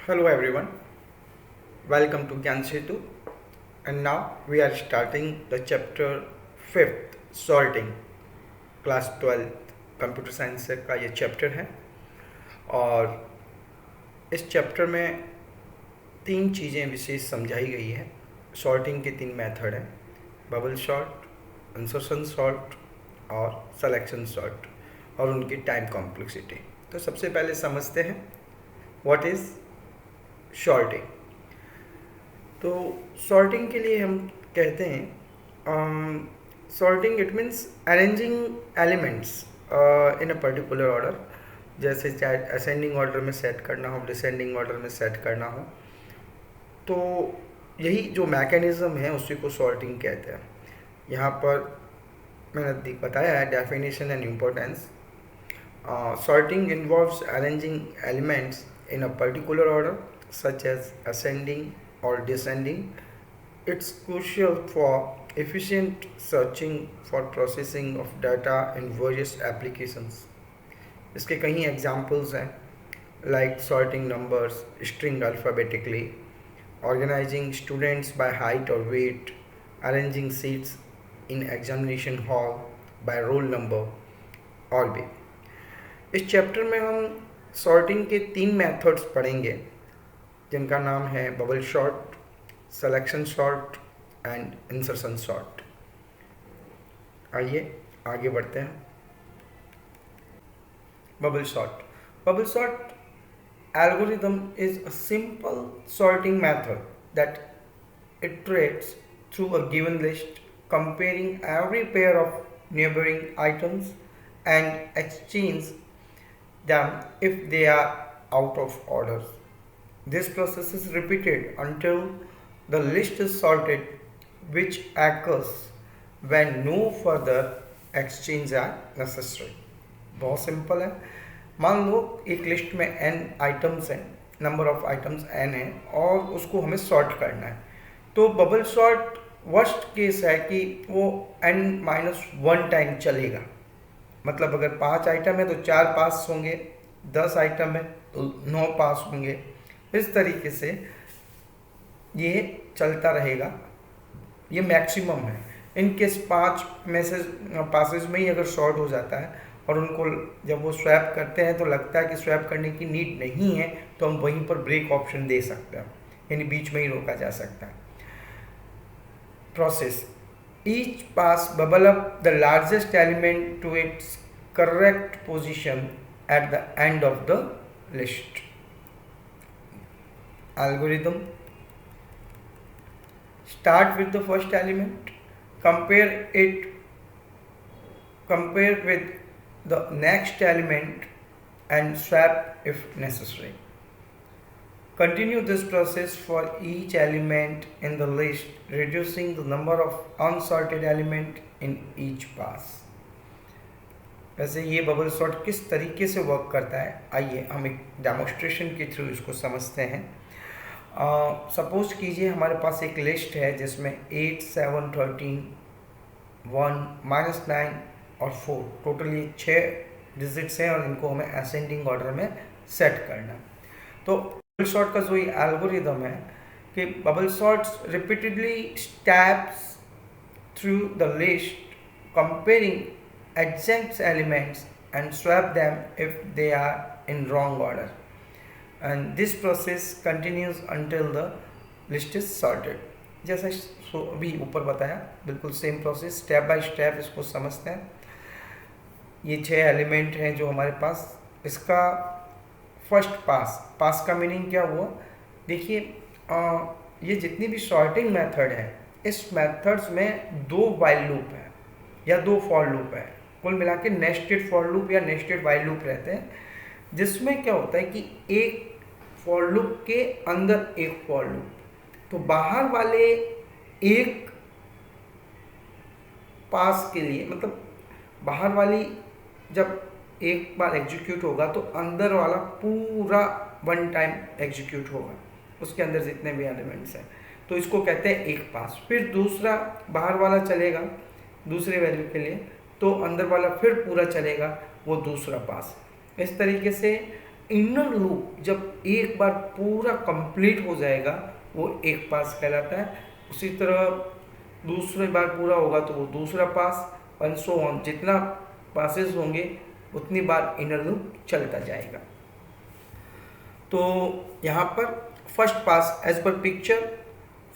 Hello everyone, welcome to Gyan Setu, and now we are starting the chapter 5th sorting class 12th computer science का ये chapter है। और इस chapter में तीन चीज़ें विशेष समझाई गई है। सॉर्टिंग के तीन मेथड हैं, बबल सॉर्ट, इंसर्शन सॉर्ट और सिलेक्शन सॉर्ट, और उनकी टाइम कॉम्प्लेक्सिटी। तो सबसे पहले समझते हैं व्हाट इज़ सॉर्टिंग। तो सॉर्टिंग के लिए हम कहते हैं sorting it means arranging elements in a particular order. जैसे चाहे असेंडिंग ऑर्डर में सेट करना हो, डिसेंडिंग ऑर्डर में सेट करना हो, तो यही जो मैकेनिज़्म है उसी को सॉर्टिंग कहते हैं। यहाँ पर मैंने बताया है definition and importance. Sorting involves arranging elements in a particular order, such as ascending or descending. It's crucial for efficient searching for processing of data in various applications. इसके कई examples हैं, like sorting numbers, string alphabetically, organizing students by height or weight, arranging seats in examination hall by roll number, और भी। इस chapter में हम sorting के तीन मेथड्स पढ़ेंगे, जिनका नाम है bubble sort, selection sort and insertion sort. आइए आगे बढ़ते हैं। Bubble sort algorithm is a simple sorting method that iterates through a given list, comparing every pair of neighboring items and exchange them if they are out of order. This process is repeated until the list is sorted, which occurs when no further exchange are necessary. बहुत simple है। मान लो एक list में n items हैं, number of items n है, और उसको हमें सॉर्ट करना है। तो बबल सॉर्ट वर्स्ट केस है कि वो n-1 टाइम चलेगा। मतलब अगर 5 आइटम है तो 4 पास होंगे, 10 आइटम है तो 9 पास होंगे। इस तरीके से ये चलता रहेगा, ये मैक्सिमम है। इन केस 5 पासेज में ही अगर शॉर्ट हो जाता है और उनको जब वो स्वैप करते हैं तो लगता है कि स्वैप करने की नीड नहीं है, तो हम वहीं पर ब्रेक ऑप्शन दे सकते हैं, यानी बीच में ही रोका जा सकता है। Process. Each pass bubble up the largest element to its correct position at the end of the list. Algorithm. Start with the first element, compare with the next element and swap if necessary. Continue this process for each element in the list, reducing the number of unsorted element in each pass. वैसे ये bubble sort किस तरीके से work करता है, आइए हम एक डेमोस्ट्रेशन के थ्रू इसको समझते हैं। सपोज कीजिए हमारे पास एक लिस्ट है जिसमें 8, 7, 13, 1, -9 और 4, टोटल ये 6 डिजिट्स हैं, और इनको हमें असेंडिंग ऑर्डर में सेट करना है। तो बबल सॉर्ट का जो ये एल्गोरिदम है कि bubble sorts repeatedly steps through the list, comparing adjacent elements and swap them if they are in wrong order, and this process continues until the list is sorted. जैसा अभी ऊपर बताया, बिल्कुल same process, step by step इसको समझते हैं। ये 6 element हैं जो हमारे पास, इसका फर्स्ट पास का मीनिंग क्या हुआ, देखिए ये जितनी भी सॉर्टिंग मेथड है, इस मेथड्स में 2 वाइल लूप है या 2 फॉर लूप है, कुल मिला के नेस्टेड फॉर लूप या नेस्टेड वाइल लूप रहते हैं, जिसमें क्या होता है कि एक फॉर लूप के अंदर एक फॉर लूप, तो बाहर वाले एक पास के लिए, मतलब बाहर वाली जब एक बार एग्जीक्यूट होगा तो अंदर वाला पूरा 1 टाइम एग्जीक्यूट होगा, उसके अंदर जितने भी एलिमेंट्स हैं, तो इसको कहते हैं एक पास। फिर दूसरा बाहर वाला चलेगा दूसरे वैल्यू के लिए, तो अंदर वाला फिर पूरा चलेगा, वो दूसरा पास। इस तरीके से इनर लूप जब एक बार पूरा कंप्लीट हो जाएगा वो एक पास कहलाता है। उसी तरह दूसरी बार पूरा होगा तो वो दूसरा पास, एंड सो ऑन। जितना पासेस होंगे उतनी बार इनर लूप चलता जाएगा। तो यहाँ पर first pass as per picture,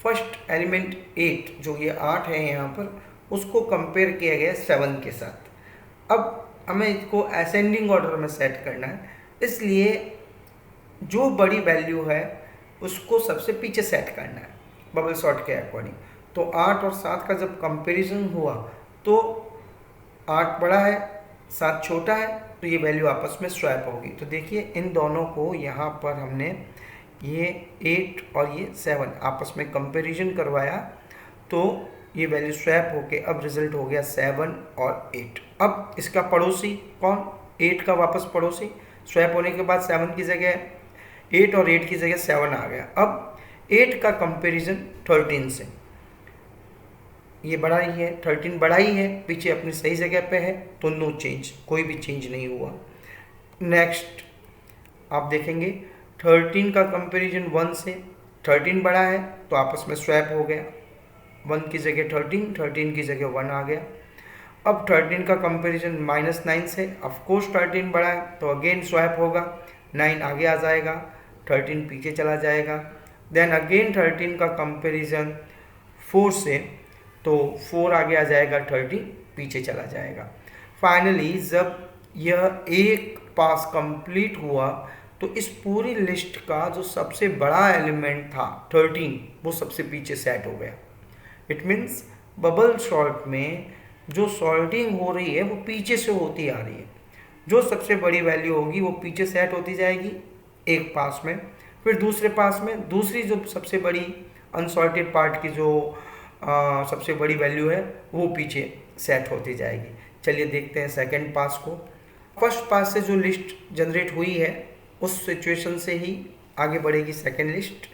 first element 8 जो ये 8 है यहाँ पर, उसको कंपेयर किया गया 7 के साथ। अब हमें इसको असेंडिंग ऑर्डर में सेट करना है, इसलिए जो बड़ी वैल्यू है उसको सबसे पीछे सेट करना है बबल सॉर्ट के अकॉर्डिंग। तो 8 और 7 का जब कंपैरिजन हुआ तो 8 बड़ा है 7 छोटा है, तो ये वैल्यू आपस में स्वैप होगी। तो देखिए इन दोनों को यहाँ पर हमने ये 8 और ये 7 आपस में कंपैरिजन करवाया, तो ये वैल्यू स्वैप होके अब रिजल्ट हो गया 7 और 8। अब इसका पड़ोसी कौन, 8 का वापस पड़ोसी स्वैप होने के बाद 7 की जगह 8 और 8 की जगह 7 आ गया। अब 8 का कंपैरिजन 13 से, ये बड़ा ही है, 13 बड़ा ही है, पीछे अपनी सही जगह पे है, तो नो चेंज, कोई भी चेंज नहीं हुआ। नेक्स्ट आप देखेंगे 13 का कंपैरिजन 1 से, 13 बड़ा है तो आपस में स्वैप हो गया, 1 की जगह 13, 13 की जगह 1 आ गया। अब 13 का कंपैरिजन -9 से, ऑफकोर्स 13 बड़ा है तो अगेन स्वैप होगा, 9 आगे आ जाएगा, 13 पीछे चला जाएगा। देन अगेन 13 का कंपैरिजन 4 से, तो 4 आगे आ जाएगा, 13 पीछे चला जाएगा। फाइनली जब यह एक पास कंप्लीट हुआ तो इस पूरी लिस्ट का जो सबसे बड़ा एलिमेंट था 13, वो सबसे पीछे सेट हो गया। इट मीन्स बबल सॉल्ट में जो सॉल्टिंग हो रही है वो पीछे से होती आ रही है, जो सबसे बड़ी वैल्यू होगी वो पीछे सेट होती जाएगी एक पास में, फिर दूसरे पास में दूसरी जो सबसे बड़ी अनसॉल्टेड पार्ट की जो सबसे बड़ी वैल्यू है वो पीछे सेट होती जाएगी। चलिए देखते हैं सेकंड पास को। फर्स्ट पास से जो लिस्ट जनरेट हुई है उस सिचुएशन से ही आगे बढ़ेगी सेकंड लिस्ट।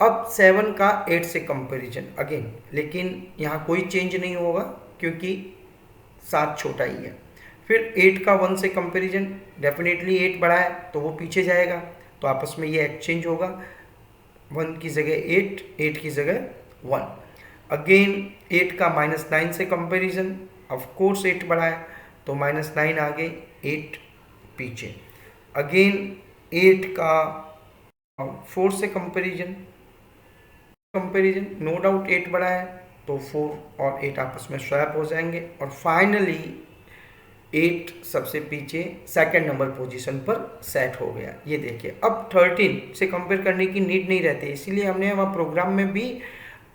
अब 7 का 8 से कंपैरिजन अगेन, लेकिन यहाँ कोई चेंज नहीं होगा क्योंकि 7 छोटा ही है। फिर 8 का 1 से कंपैरिजन, डेफिनेटली 8 बड़ा है तो वो पीछे जाएगा, तो आपस में ये एक्सचेंज होगा, 1 की जगह 8, 8 की जगह 1। अगेन 8 का -9 से कंपैरिजन, ऑफ कोर्स 8 बड़ा है तो -9 आगे 8 पीछे। अगेन 8 का 4 से कंपैरिजन, नो डाउट 8 बड़ा है तो 4 और 8 आपस में स्वैप हो जाएंगे, और फाइनली 8 सबसे पीछे सेकंड नंबर पोजीशन पर सेट हो गया। ये देखिए अब 13 से कंपेयर करने की नीड नहीं रहती, इसीलिए हमने हमारे प्रोग्राम में भी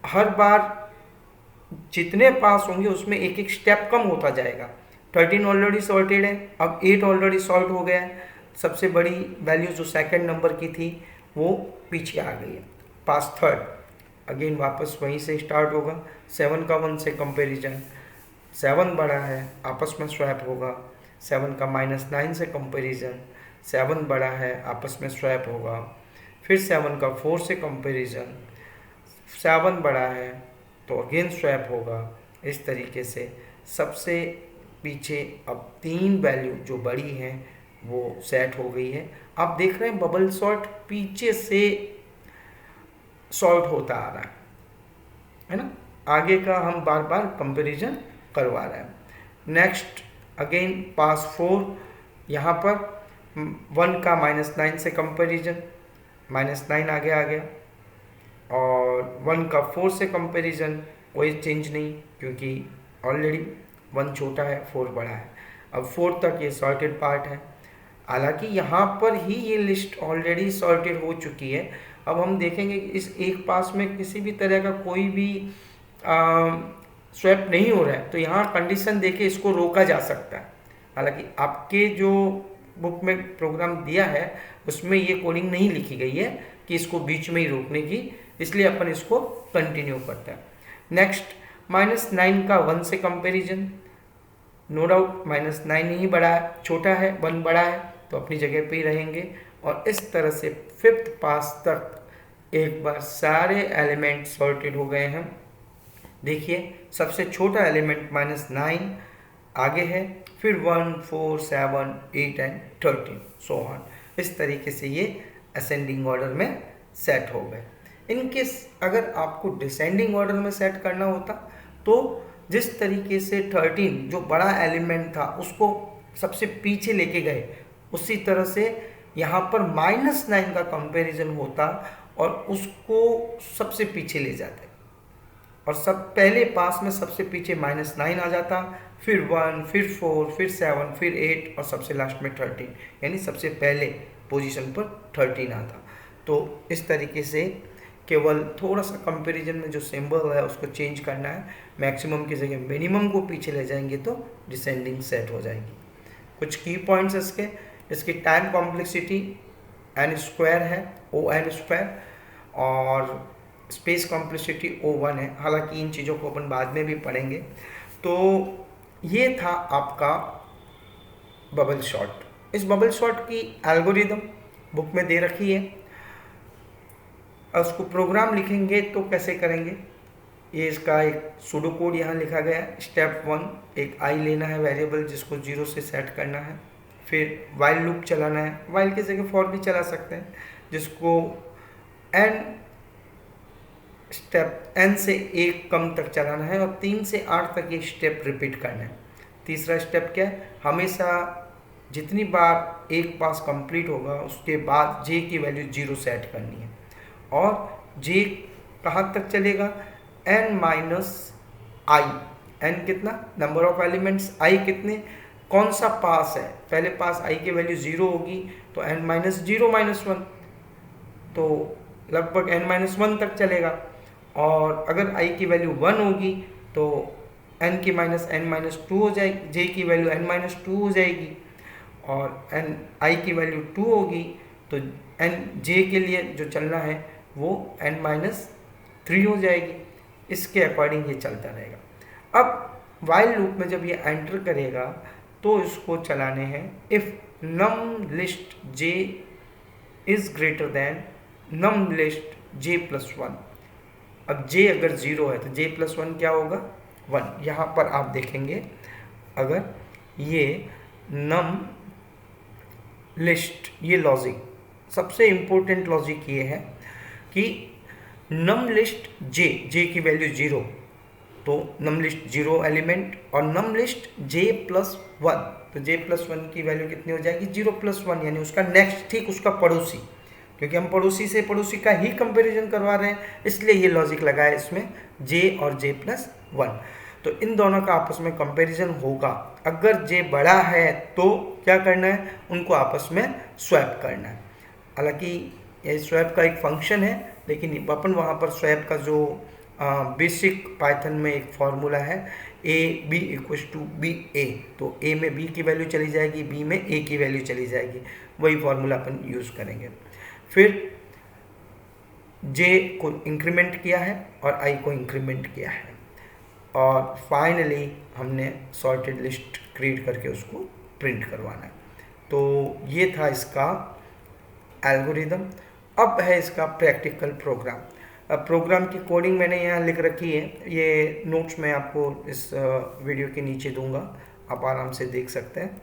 हर बार जितने पास होंगे उसमें एक एक स्टेप कम होता जाएगा। 13 ऑलरेडी सॉल्टेड है, अब 8 ऑलरेडी सॉल्ट हो गया है, सबसे बड़ी वैल्यू जो सेकंड नंबर की थी वो पीछे आ गई है, पास थर्ड। अगेन वापस वहीं से स्टार्ट होगा, 7 का 1 से कंपैरिजन, 7 बड़ा है आपस में स्वैप होगा, 7 का -9 से कंपैरिजन, 7 बड़ा है आपस में स्वैप होगा, फिर 7 का 4 से कंपैरिजन, 7 बड़ा है तो अगेन स्वैप होगा। इस तरीके से सबसे पीछे अब 3 वैल्यू जो बड़ी हैं वो सेट हो गई है। आप देख रहे हैं बबल सॉल्ट पीछे से सॉल्ट होता आ रहा है ना, आगे का हम बार बार कंपैरिजन करवा रहे हैं। नेक्स्ट अगेन पास 4, यहाँ पर 1 का -9 से कंपैरिजन, -9 आगे आ गया, और 1 का 4 से कंपैरिजन कोई चेंज नहीं क्योंकि ऑलरेडी 1 छोटा है 4 बड़ा है। अब 4 तक ये सॉर्टेड पार्ट है, हालांकि यहाँ पर ही ये लिस्ट ऑलरेडी सॉर्टेड हो चुकी है। अब हम देखेंगे कि इस एक पास में किसी भी तरह का कोई भी स्वैप नहीं हो रहा है, तो यहाँ कंडीशन देके इसको रोका जा सकता है। हालांकि आपके जो बुक में प्रोग्राम दिया है उसमें ये कोडिंग नहीं लिखी गई है कि इसको बीच में ही रोकने की, इसलिए अपन इसको कंटिन्यू करते हैं। नेक्स्ट -9 का 1 से कंपैरिजन, नो डाउट -9 ही बड़ा है, छोटा है 1 बड़ा है तो अपनी जगह पे ही रहेंगे। और इस तरह से 5th पास तक एक बार सारे एलिमेंट सॉर्टेड हो गए हैं। देखिए सबसे छोटा एलिमेंट -9 आगे है, फिर 1, 4, 7, 8 एंड 13 सो ऑन। इस तरीके से ये असेंडिंग ऑर्डर में सेट हो गए। इनकेस अगर आपको डिसेंडिंग ऑर्डर में सेट करना होता तो जिस तरीके से 13 जो बड़ा एलिमेंट था उसको सबसे पीछे लेके गए, उसी तरह से यहाँ पर -9 का कंपैरिजन होता और उसको सबसे पीछे ले जाते और सब पहले पास में सबसे पीछे -9 आ जाता, फिर 1, फिर 4, फिर 7, फिर 8 और सबसे लास्ट में 13, यानी सबसे पहले पोजीशन पर 13 आता। तो इस तरीके से केवल थोड़ा सा कंपैरिजन में जो सिंबल है उसको चेंज करना है, मैक्सिमम की जगह मिनिमम को पीछे ले जाएंगे तो डिसेंडिंग सेट हो जाएगी। कुछ की पॉइंट्स इसकी टाइम कॉम्प्लेक्सिटी n² है, ON², और स्पेस कॉम्प्लेक्सिटी O1 है। हालांकि इन चीज़ों को अपन बाद में भी पढ़ेंगे। तो ये था आपका बबल शॉट। इस बबल शॉट की एल्गोरिदम बुक में दे रखी है, और उसको प्रोग्राम लिखेंगे तो कैसे करेंगे, ये इसका एक सूडो कोड यहाँ लिखा गया है। स्टेप 1, एक i लेना है वेरिएबल जिसको 0 से सेट करना है, फिर वाइल लूप चलाना है, वाइल की जगह फॉर भी चला सकते हैं, जिसको स्टेप n से 1 कम तक चलाना है और 3 से 8 तक ये स्टेप रिपीट करना है। तीसरा स्टेप क्या है, हमेशा जितनी बार एक पास कंप्लीट होगा उसके बाद j की वैल्यू 0 सेट करनी है, और j कहाँ तक चलेगा, n-i। n कितना, नंबर ऑफ एलिमेंट्स, i कितने, कौन सा पास है, पहले पास i की वैल्यू 0 होगी तो n-0-1, तो लगभग n-1 तक चलेगा, और अगर i की वैल्यू 1 होगी तो n की -n-2 हो जाएगी, j की वैल्यू n-2 हो जाएगी, और i की वैल्यू 2 होगी तो j के लिए जो चलना है वो n-3 हो जाएगी। इसके अकॉर्डिंग ये चलता रहेगा। अब वाइल लूप में जब ये एंटर करेगा तो इसको चलाने हैं if num list j is greater than num list j+1। अब j अगर 0 है तो j+1 क्या होगा, 1। यहाँ पर आप देखेंगे अगर ये नम लिस्ट, ये लॉजिक सबसे इम्पोर्टेंट लॉजिक ये है कि नम लिस्ट j की वैल्यू 0, तो नम लिस्ट 0 एलिमेंट, और नम लिस्ट j+1, तो j+1 की वैल्यू कितनी हो जाएगी, 0+1, यानी उसका नेक्स्ट, ठीक उसका पड़ोसी, क्योंकि हम पड़ोसी से पड़ोसी का ही कंपैरिजन करवा रहे हैं, इसलिए ये लॉजिक लगा है इसमें j और j+1। तो इन दोनों का आपस में कंपैरिजन होगा। अगर j बड़ा है तो क्या करना है, उनको आपस में स्वैप करना है। हालांकि ये स्वैप का एक फंक्शन है, लेकिन अपन वहाँ पर स्वैप का जो बेसिक पाइथन में एक फॉर्मूला है AB = BA, तो A में B की वैल्यू चली जाएगी, B में A की वैल्यू चली जाएगी, वही फॉर्मूला अपन यूज़ करेंगे। फिर J को इंक्रीमेंट किया है और I को इंक्रीमेंट किया है, और फाइनली हमने सॉर्टेड लिस्ट क्रिएट करके उसको प्रिंट करवाना है। तो ये था इसका एल्गोरिदम। अब है इसका प्रैक्टिकल प्रोग्राम। अब प्रोग्राम की कोडिंग मैंने यहाँ लिख रखी है, ये नोट्स मैं आपको इस वीडियो के नीचे दूंगा, आप आराम से देख सकते हैं।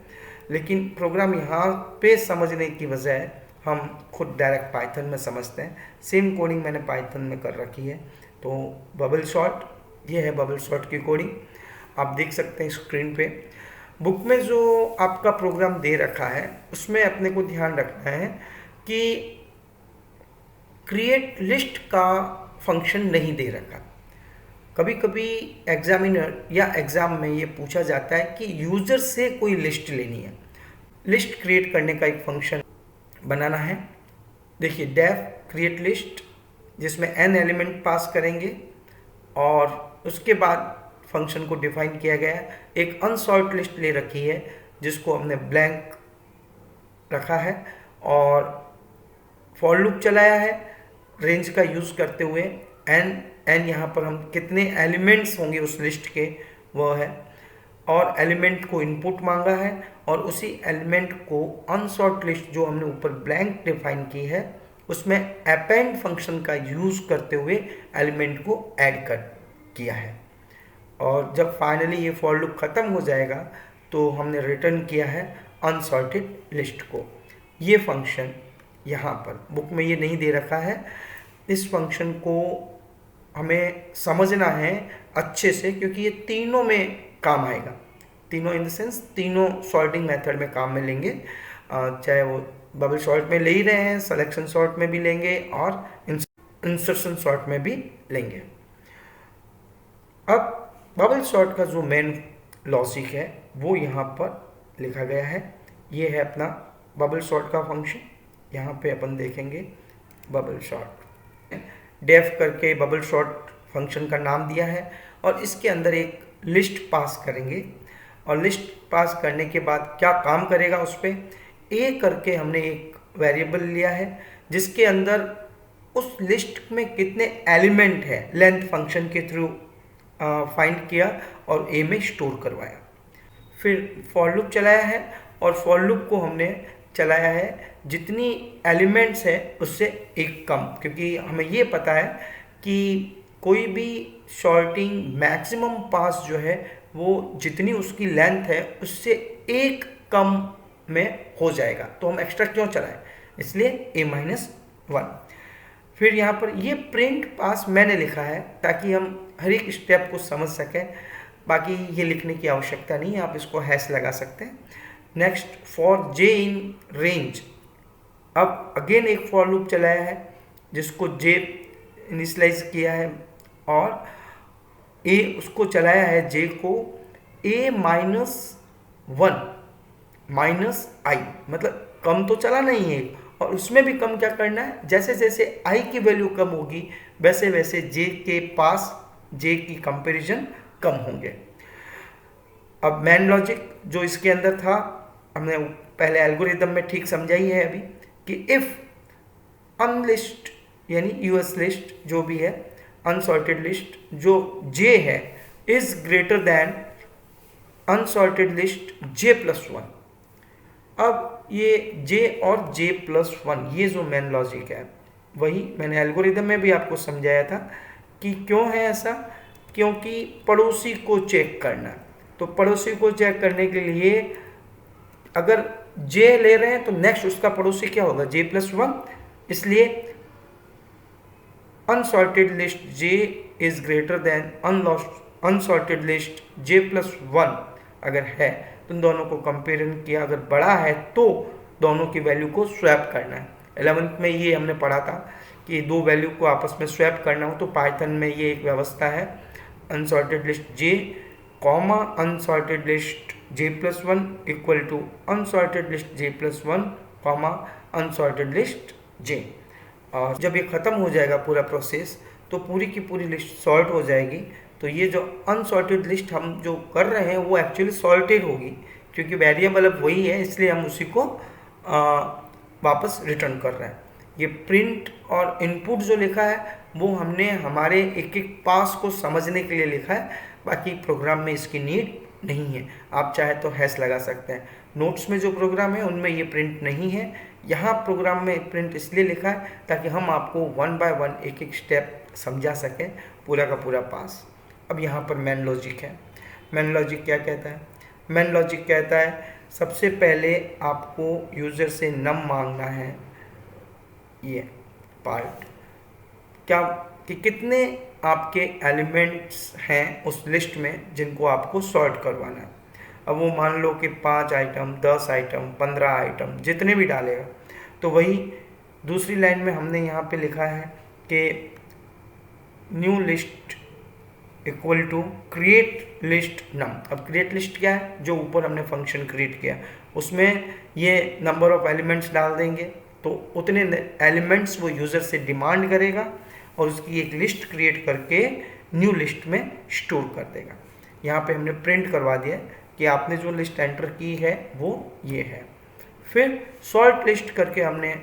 लेकिन प्रोग्राम यहाँ पे समझने की बजाय हम खुद डायरेक्ट पाइथन में समझते हैं। सेम कोडिंग मैंने पाइथन में कर रखी है। तो बबल शॉट, ये है बबल शॉट की कोडिंग, आप देख सकते हैं स्क्रीन पे। बुक में जो आपका प्रोग्राम दे रखा है उसमें अपने को ध्यान रखना है कि क्रिएट लिस्ट का फंक्शन नहीं दे रखा। कभी कभी एग्जामिनर या एग्ज़ाम में ये पूछा जाता है कि यूज़र से कोई लिस्ट लेनी है, लिस्ट क्रिएट करने का एक फंक्शन बनाना है। देखिए डेफ क्रिएट लिस्ट, जिसमें n एलिमेंट पास करेंगे और उसके बाद फंक्शन को डिफाइन किया गया है। एक अनसॉर्ट लिस्ट ले रखी है जिसको हमने ब्लैंक रखा है, और फॉर लूप चलाया है रेंज का यूज़ करते हुए। n यहाँ पर हम कितने एलिमेंट्स होंगे उस लिस्ट के वो है, और एलिमेंट को इनपुट मांगा है, और उसी एलिमेंट को अनसॉर्ट लिस्ट जो हमने ऊपर ब्लैंक डिफाइन की है उसमें अपेंड फंक्शन का यूज़ करते हुए एलिमेंट को ऐड कर किया है। और जब फाइनली ये फॉर लूप ख़त्म हो जाएगा तो हमने रिटर्न किया है अनसॉर्टेड लिस्ट को। ये फंक्शन यहाँ पर बुक में ये नहीं दे रखा है, इस फंक्शन को हमें समझना है अच्छे से, क्योंकि ये तीनों में काम आएगा। तीनों इन द सेंस तीनों सॉर्टिंग मेथड में काम में लेंगे, चाहे वो बबल सॉर्ट में ले ही रहे हैं, सिलेक्शन सॉर्ट में भी लेंगे और इंसर्शन सॉर्ट में भी लेंगे। अब बबल सॉर्ट का जो मेन लॉजिक है वो यहाँ पर लिखा गया है। ये है अपना बबल सॉर्ट का फंक्शन। यहाँ पे अपन देखेंगे बबल सॉर्ट, डेफ करके बबल सॉर्ट फंक्शन का नाम दिया है, और इसके अंदर एक लिस्ट पास करेंगे, और लिस्ट पास करने के बाद क्या काम करेगा उस पर ए करके हमने एक वेरिएबल लिया है जिसके अंदर उस लिस्ट में कितने एलिमेंट है लेंथ फंक्शन के थ्रू फाइंड किया और ए में स्टोर करवाया। फिर फॉर लूप चलाया है, और फॉर लूप को हमने चलाया है जितनी एलिमेंट्स है उससे एक कम, क्योंकि हमें ये पता है कि कोई भी सॉर्टिंग मैक्सिमम पास जो है वो जितनी उसकी लेंथ है उससे एक कम में हो जाएगा, तो हम एक्स्ट्रा क्यों चलाएं, इसलिए a-1। फिर यहाँ पर ये प्रिंट पास मैंने लिखा है ताकि हम हर एक स्टेप को समझ सकें, बाकी ये लिखने की आवश्यकता नहीं है, आप इसको हैश लगा सकते हैं। Next for J in range, अब अगेन एक फॉर लूप चलाया है जिसको जे इनिशलाइज किया है, और ए उसको चलाया है जे को a-1 माइनस आई, मतलब कम तो चला नहीं है, और उसमें भी कम क्या करना है, जैसे जैसे आई की वैल्यू कम होगी वैसे वैसे जे के पास जे की कंपैरिजन कम होंगे। अब मेन लॉजिक जो इसके अंदर था हमने पहले एल्गोरिदम में ठीक समझाई है अभी, कि इफ अनलिस्ट यानी यूएस लिस्ट जो भी है, अनसॉर्टेड लिस्ट जो जे है is greater then unsorted list j+1। अब ये j और j+1 ये जो मेन लॉजिक है वही मैंने एल्गोरिदम में भी आपको समझाया था कि क्यों है ऐसा, क्योंकि पड़ोसी को चेक करना। तो पड़ोसी को चेक करने के लिए अगर j ले रहे हैं तो नेक्स्ट उसका पड़ोसी क्या होगा, j+1, इसलिए unsorted list j is greater then unsorted list j+1 अगर है तो इन दोनों को कंपेरिजन किया, अगर बड़ा है तो दोनों की वैल्यू को स्वैप करना है। 11th में ये हमने पढ़ा था कि दो वैल्यू को आपस में स्वैप करना हो तो पाइथन में ये एक व्यवस्था है, unsorted list j comma unsorted list j+1 equal to unsorted list j+1 comma unsorted list j। और जब ये ख़त्म हो जाएगा पूरा प्रोसेस तो पूरी की पूरी लिस्ट सॉर्ट हो जाएगी। तो ये जो अनसॉर्टेड लिस्ट हम जो कर रहे हैं वो एक्चुअली सॉर्टेड होगी, क्योंकि वेरिएबल अब वही है इसलिए हम उसी को वापस रिटर्न कर रहे हैं। ये प्रिंट और इनपुट जो लिखा है वो हमने हमारे एक एक पास को समझने के लिए लिखा है, बाकी प्रोग्राम में इसकी नीड नहीं है। आप चाहे तो हैश लगा सकते हैं। नोट्स में जो प्रोग्राम है उनमें ये प्रिंट नहीं है, यहाँ प्रोग्राम में प्रिंट इसलिए लिखा है ताकि हम आपको 1 बाय 1 एक एक स्टेप समझा सकें पूरा का पूरा पास। अब यहाँ पर मेन लॉजिक है। मेन लॉजिक क्या कहता है, मेन लॉजिक कहता है सबसे पहले आपको यूज़र से नम मांगना है, ये पार्ट क्या कि कितने आपके एलिमेंट्स हैं उस लिस्ट में जिनको आपको सॉर्ट करवाना है। अब वो मान लो कि 5 आइटम, 10 आइटम, 15 आइटम जितने भी डालेगा, तो वही दूसरी लाइन में हमने यहाँ पे लिखा है कि new list equal to create list num. अब क्रिएट लिस्ट क्या है, जो ऊपर हमने फंक्शन क्रिएट किया उसमें ये नंबर ऑफ एलिमेंट्स डाल देंगे तो उतने एलिमेंट्स वो यूज़र से डिमांड करेगा और उसकी एक लिस्ट क्रिएट करके न्यू लिस्ट में स्टोर कर देगा। यहाँ पे हमने प्रिंट करवा दिया कि आपने जो लिस्ट एंटर की है वो ये है। फिर सॉर्ट लिस्ट करके हमने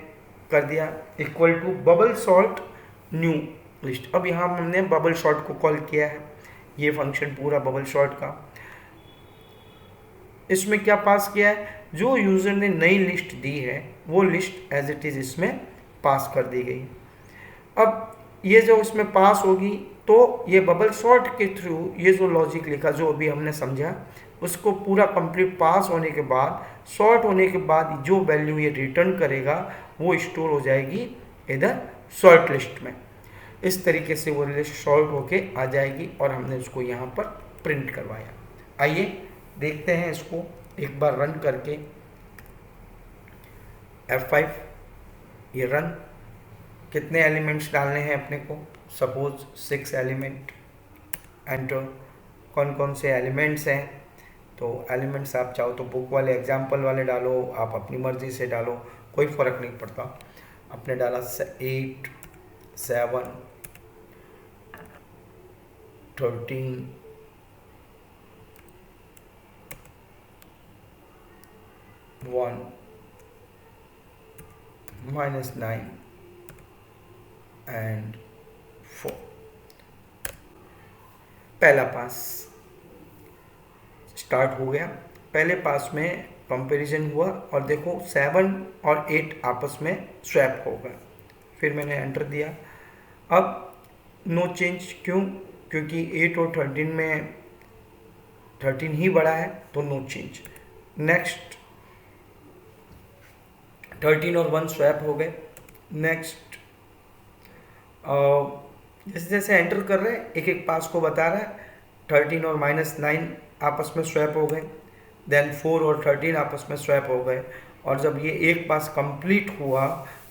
कर दिया equal to bubble sort new list. अब यहाँ हमने बबल सॉर्ट को कॉल किया है, ये फंक्शन पूरा बबल सॉर्ट का। इसमें क्या पास किया है, जो यूज़र ने नई लिस्ट दी है वो लिस्ट एज इट इज़ इसमें पास कर दी गई। अब ये जो इसमें पास होगी तो ये बबल सॉर्ट के थ्रू ये जो लॉजिक लिखा जो अभी हमने समझा उसको पूरा कंप्लीट पास होने के बाद, सॉर्ट होने के बाद जो वैल्यू ये रिटर्न करेगा वो स्टोर हो जाएगी इधर सॉर्ट लिस्ट में। इस तरीके से वो लिस्ट सॉर्ट होके आ जाएगी और हमने उसको यहाँ पर प्रिंट करवाया। आइए देखते हैं इसको एक बार रन करके। F5 ये रन। कितने एलिमेंट्स डालने हैं अपने को? Suppose 6 element. एंटर। कौन कौन से एलिमेंट्स हैं? तो एलिमेंट्स आप चाहो तो बुक वाले एग्जाम्पल वाले डालो, आप अपनी मर्जी से डालो, कोई फ़र्क नहीं पड़ता। आपने डाला 8, 7, 13, 1, -9 एंड 4। पहला पास स्टार्ट हो गया। पहले पास में कंपैरिजन हुआ और देखो 7 और 8 आपस में स्वैप हो गए। फिर मैंने एंटर दिया। अब नो चेंज, क्यों? क्योंकि 8 और 13 में 13 ही बड़ा है तो नो चेंज। नेक्स्ट 13 और 1 स्वैप हो गए। नेक्स्ट जैसे जैसे एंटर कर रहे हैं एक एक पास को बता रहा है। 13 और -9 आपस में स्वैप हो गए। देन 4 और 13 आपस में स्वैप हो गए। और जब ये एक पास कंप्लीट हुआ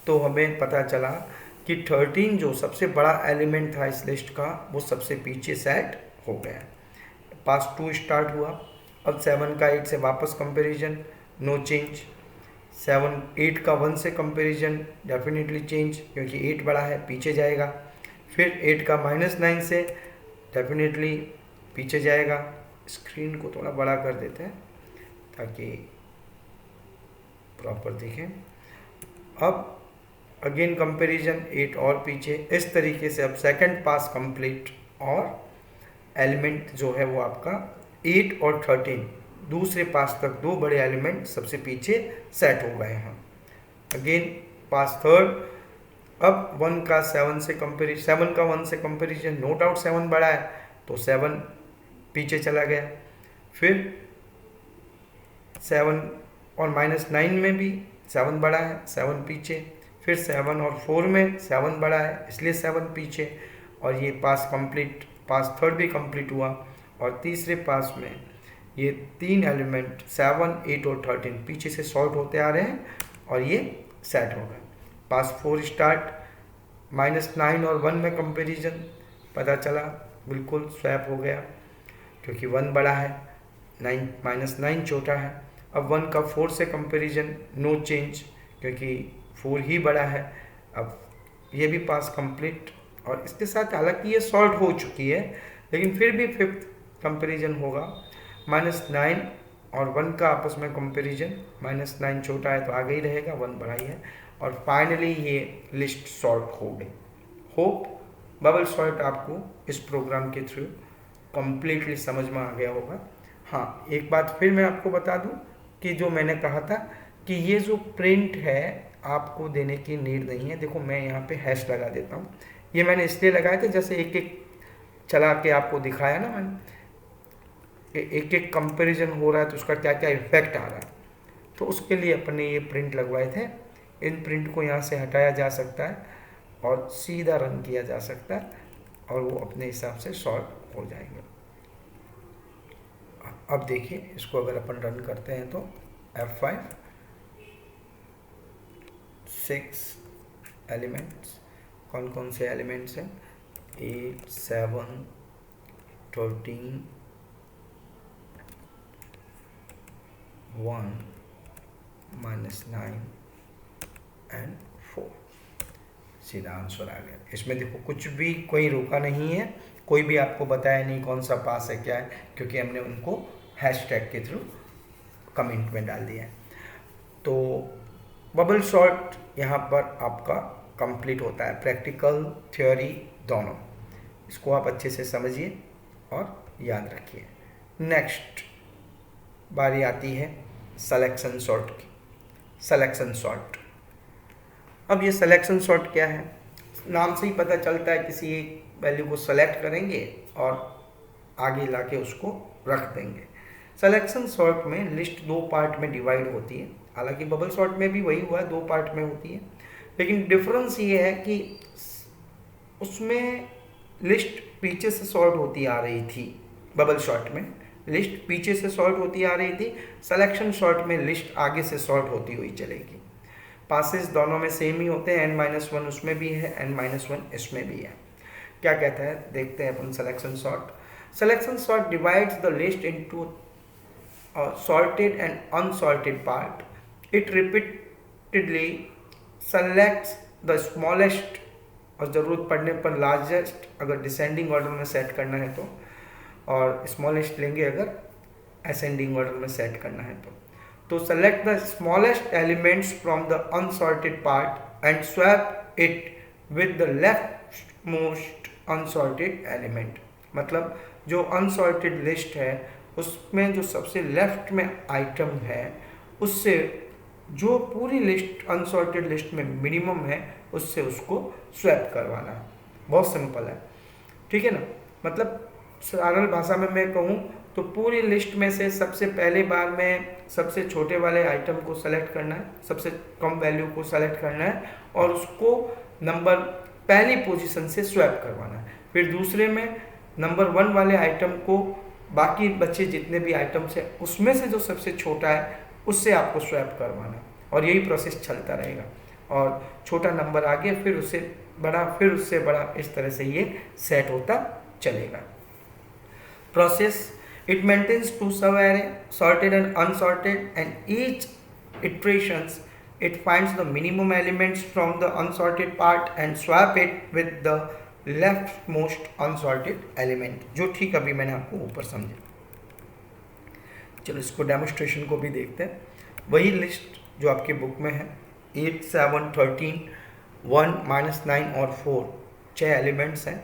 तो हमें पता चला कि 13 जो सबसे बड़ा एलिमेंट था इस लिस्ट का वो सबसे पीछे सेट हो गया। पास 2 स्टार्ट हुआ। अब 7 का 8 से वापस कंपैरिजन, नो चेंज। 8 का 1 से कंपैरिजन, डेफिनेटली चेंज, क्योंकि 8 बड़ा है, पीछे जाएगा। फिर 8 का -9 से डेफिनेटली पीछे जाएगा। स्क्रीन को थोड़ा बड़ा कर देते हैं ताकि प्रॉपर दिखे। अब अगेन कंपैरिजन, 8 और पीछे। इस तरीके से अब सेकंड पास कंप्लीट और एलिमेंट जो है वो आपका 8 और 13 दूसरे पास तक दो बड़े एलिमेंट सबसे पीछे सेट हो गए हैं। अगेन पास थर्ड। अब 1 का 7 से कंपेरिजन, 7 का 1 से कंपेरिजन, नो डाउट 7 बड़ा है तो 7 पीछे चला गया। फिर 7 और -9 में भी 7 बड़ा है, 7 पीछे। फिर 7 और 4 में 7 बड़ा है इसलिए 7 पीछे। और ये पास कंप्लीट, पास थर्ड भी कंप्लीट हुआ। और तीसरे पास में ये 3 एलिमेंट 7, 8 और 13 पीछे से सॉर्ट होते आ रहे हैं और ये सेट हो गए। पास 4 स्टार्ट, -9 और 1 में कंपैरिजन, पता चला बिल्कुल स्वैप हो गया क्योंकि 1 बड़ा है, 9 छोटा है। अब 1 का 4 से कंपैरिजन, नो चेंज, क्योंकि 4 ही बड़ा है। अब ये भी पास कंप्लीट। और इसके साथ हालांकि ये सॉल्व हो चुकी है लेकिन फिर भी 5th कंपैरिजन होगा। -9 और 1 का आपस में कंपैरिजन, -9 छोटा है तो आगे ही रहेगा, 1 बड़ा ही है। और फाइनली ये लिस्ट सॉर्ट हो गई। होप बबल सॉर्ट आपको इस प्रोग्राम के थ्रू कम्प्लीटली समझ में आ गया होगा। हाँ, एक बात फिर मैं आपको बता दूं कि जो मैंने कहा था कि ये जो प्रिंट है आपको देने की नीड नहीं है। देखो मैं यहाँ पे हैश लगा देता हूँ। ये मैंने इसलिए लगाया था जैसे एक एक चला के आपको दिखाया ना मैंने, एक एक कंपैरिजन हो रहा है तो उसका क्या क्या इफेक्ट आ रहा है, तो उसके लिए अपने ये प्रिंट लगवाए थे। इन प्रिंट को यहाँ से हटाया जा सकता है और सीधा रन किया जा सकता है और वो अपने हिसाब से सॉल्व हो जाएंगे। अब देखिए इसको अगर अपन रन करते हैं तो F5, 6 एलिमेंट्स, कौन कौन से एलिमेंट्स हैं? 8, 7, 13, 1, -9 एंड 4। सीधा आंसर आ गया। इसमें देखो कुछ भी कोई रोका नहीं है, कोई भी आपको बताया नहीं कौन सा पास है क्या है, क्योंकि हमने उनको हैशटैग के थ्रू कमेंट में डाल दिया है। तो बबल सॉर्ट यहाँ पर आपका कंप्लीट होता है, प्रैक्टिकल थ्योरी दोनों। इसको आप अच्छे से समझिए और याद रखिए। नेक्स्ट बारी आती है सिलेक्शन सॉर्ट की। सिलेक्शन सॉर्ट, अब ये सिलेक्शन सॉर्ट क्या है? नाम से ही पता चलता है, किसी एक वैल्यू को सेलेक्ट करेंगे और आगे लाके उसको रख देंगे। सिलेक्शन सॉर्ट में लिस्ट दो पार्ट में डिवाइड होती है, हालांकि बबल सॉर्ट में भी वही हुआ है, दो पार्ट में होती है, लेकिन डिफरेंस ये है कि उसमें लिस्ट पीछे से सॉर्ट होती आ रही थी, बबल सॉर्ट में लिस्ट पीछे से सॉर्ट होती आ रही थी, सिलेक्शन सॉर्ट में लिस्ट आगे से सॉर्ट होती हुई चलेगी। पासेस दोनों में सेम ही होते हैं, n-1 उसमें भी है, n-1 इसमें भी है। क्या कहता है देखते हैं अपन selection sort. Selection sort divides the list into sorted and unsorted part. It repeatedly selects the smallest और ज़रूरत पड़ने पर लार्जेस्ट, अगर डिसेंडिंग ऑर्डर में सेट करना है तो, और स्मॉलेस्ट लेंगे अगर असेंडिंग ऑर्डर में सेट करना है तो select the smallest elements from the unsorted part and swap it with the left most unsorted element. मतलब जो अनसॉर्टेड लिस्ट है उसमें जो सबसे लेफ्ट में आइटम है उससे जो पूरी लिस्ट अनसॉर्टेड लिस्ट में मिनिमम है उससे उसको स्वैप करवाना है। बहुत सिंपल है, ठीक है ना। मतलब सरल भाषा में मैं कहूँ तो पूरी लिस्ट में से सबसे पहले बार में सबसे छोटे वाले आइटम को सेलेक्ट करना है, सबसे कम वैल्यू को सेलेक्ट करना है और उसको नंबर पहली पोजीशन से स्वैप करवाना है। फिर दूसरे में नंबर 1 वाले आइटम को बाकी बचे जितने भी आइटम्स हैं उसमें से जो सबसे छोटा है उससे आपको स्वैप करवाना है, और यही प्रोसेस चलता रहेगा। और छोटा नंबर आगे, फिर उससे बड़ा, फिर उससे बड़ा, इस तरह से ये सेट होता चलेगा। प्रोसेस इट मेंटेन्स टू सब array sorted and unsorted and each iterations it finds the minimum elements from the unsorted part and swap it with the leftmost unsorted element, जो ठीक अभी मैंने आपको ऊपर समझा। चलो इसको डेमोस्ट्रेशन को भी देखते हैं। वही लिस्ट जो आपके बुक में है 8, 7, 13, 1, -9 और 4 6 एलिमेंट्स हैं।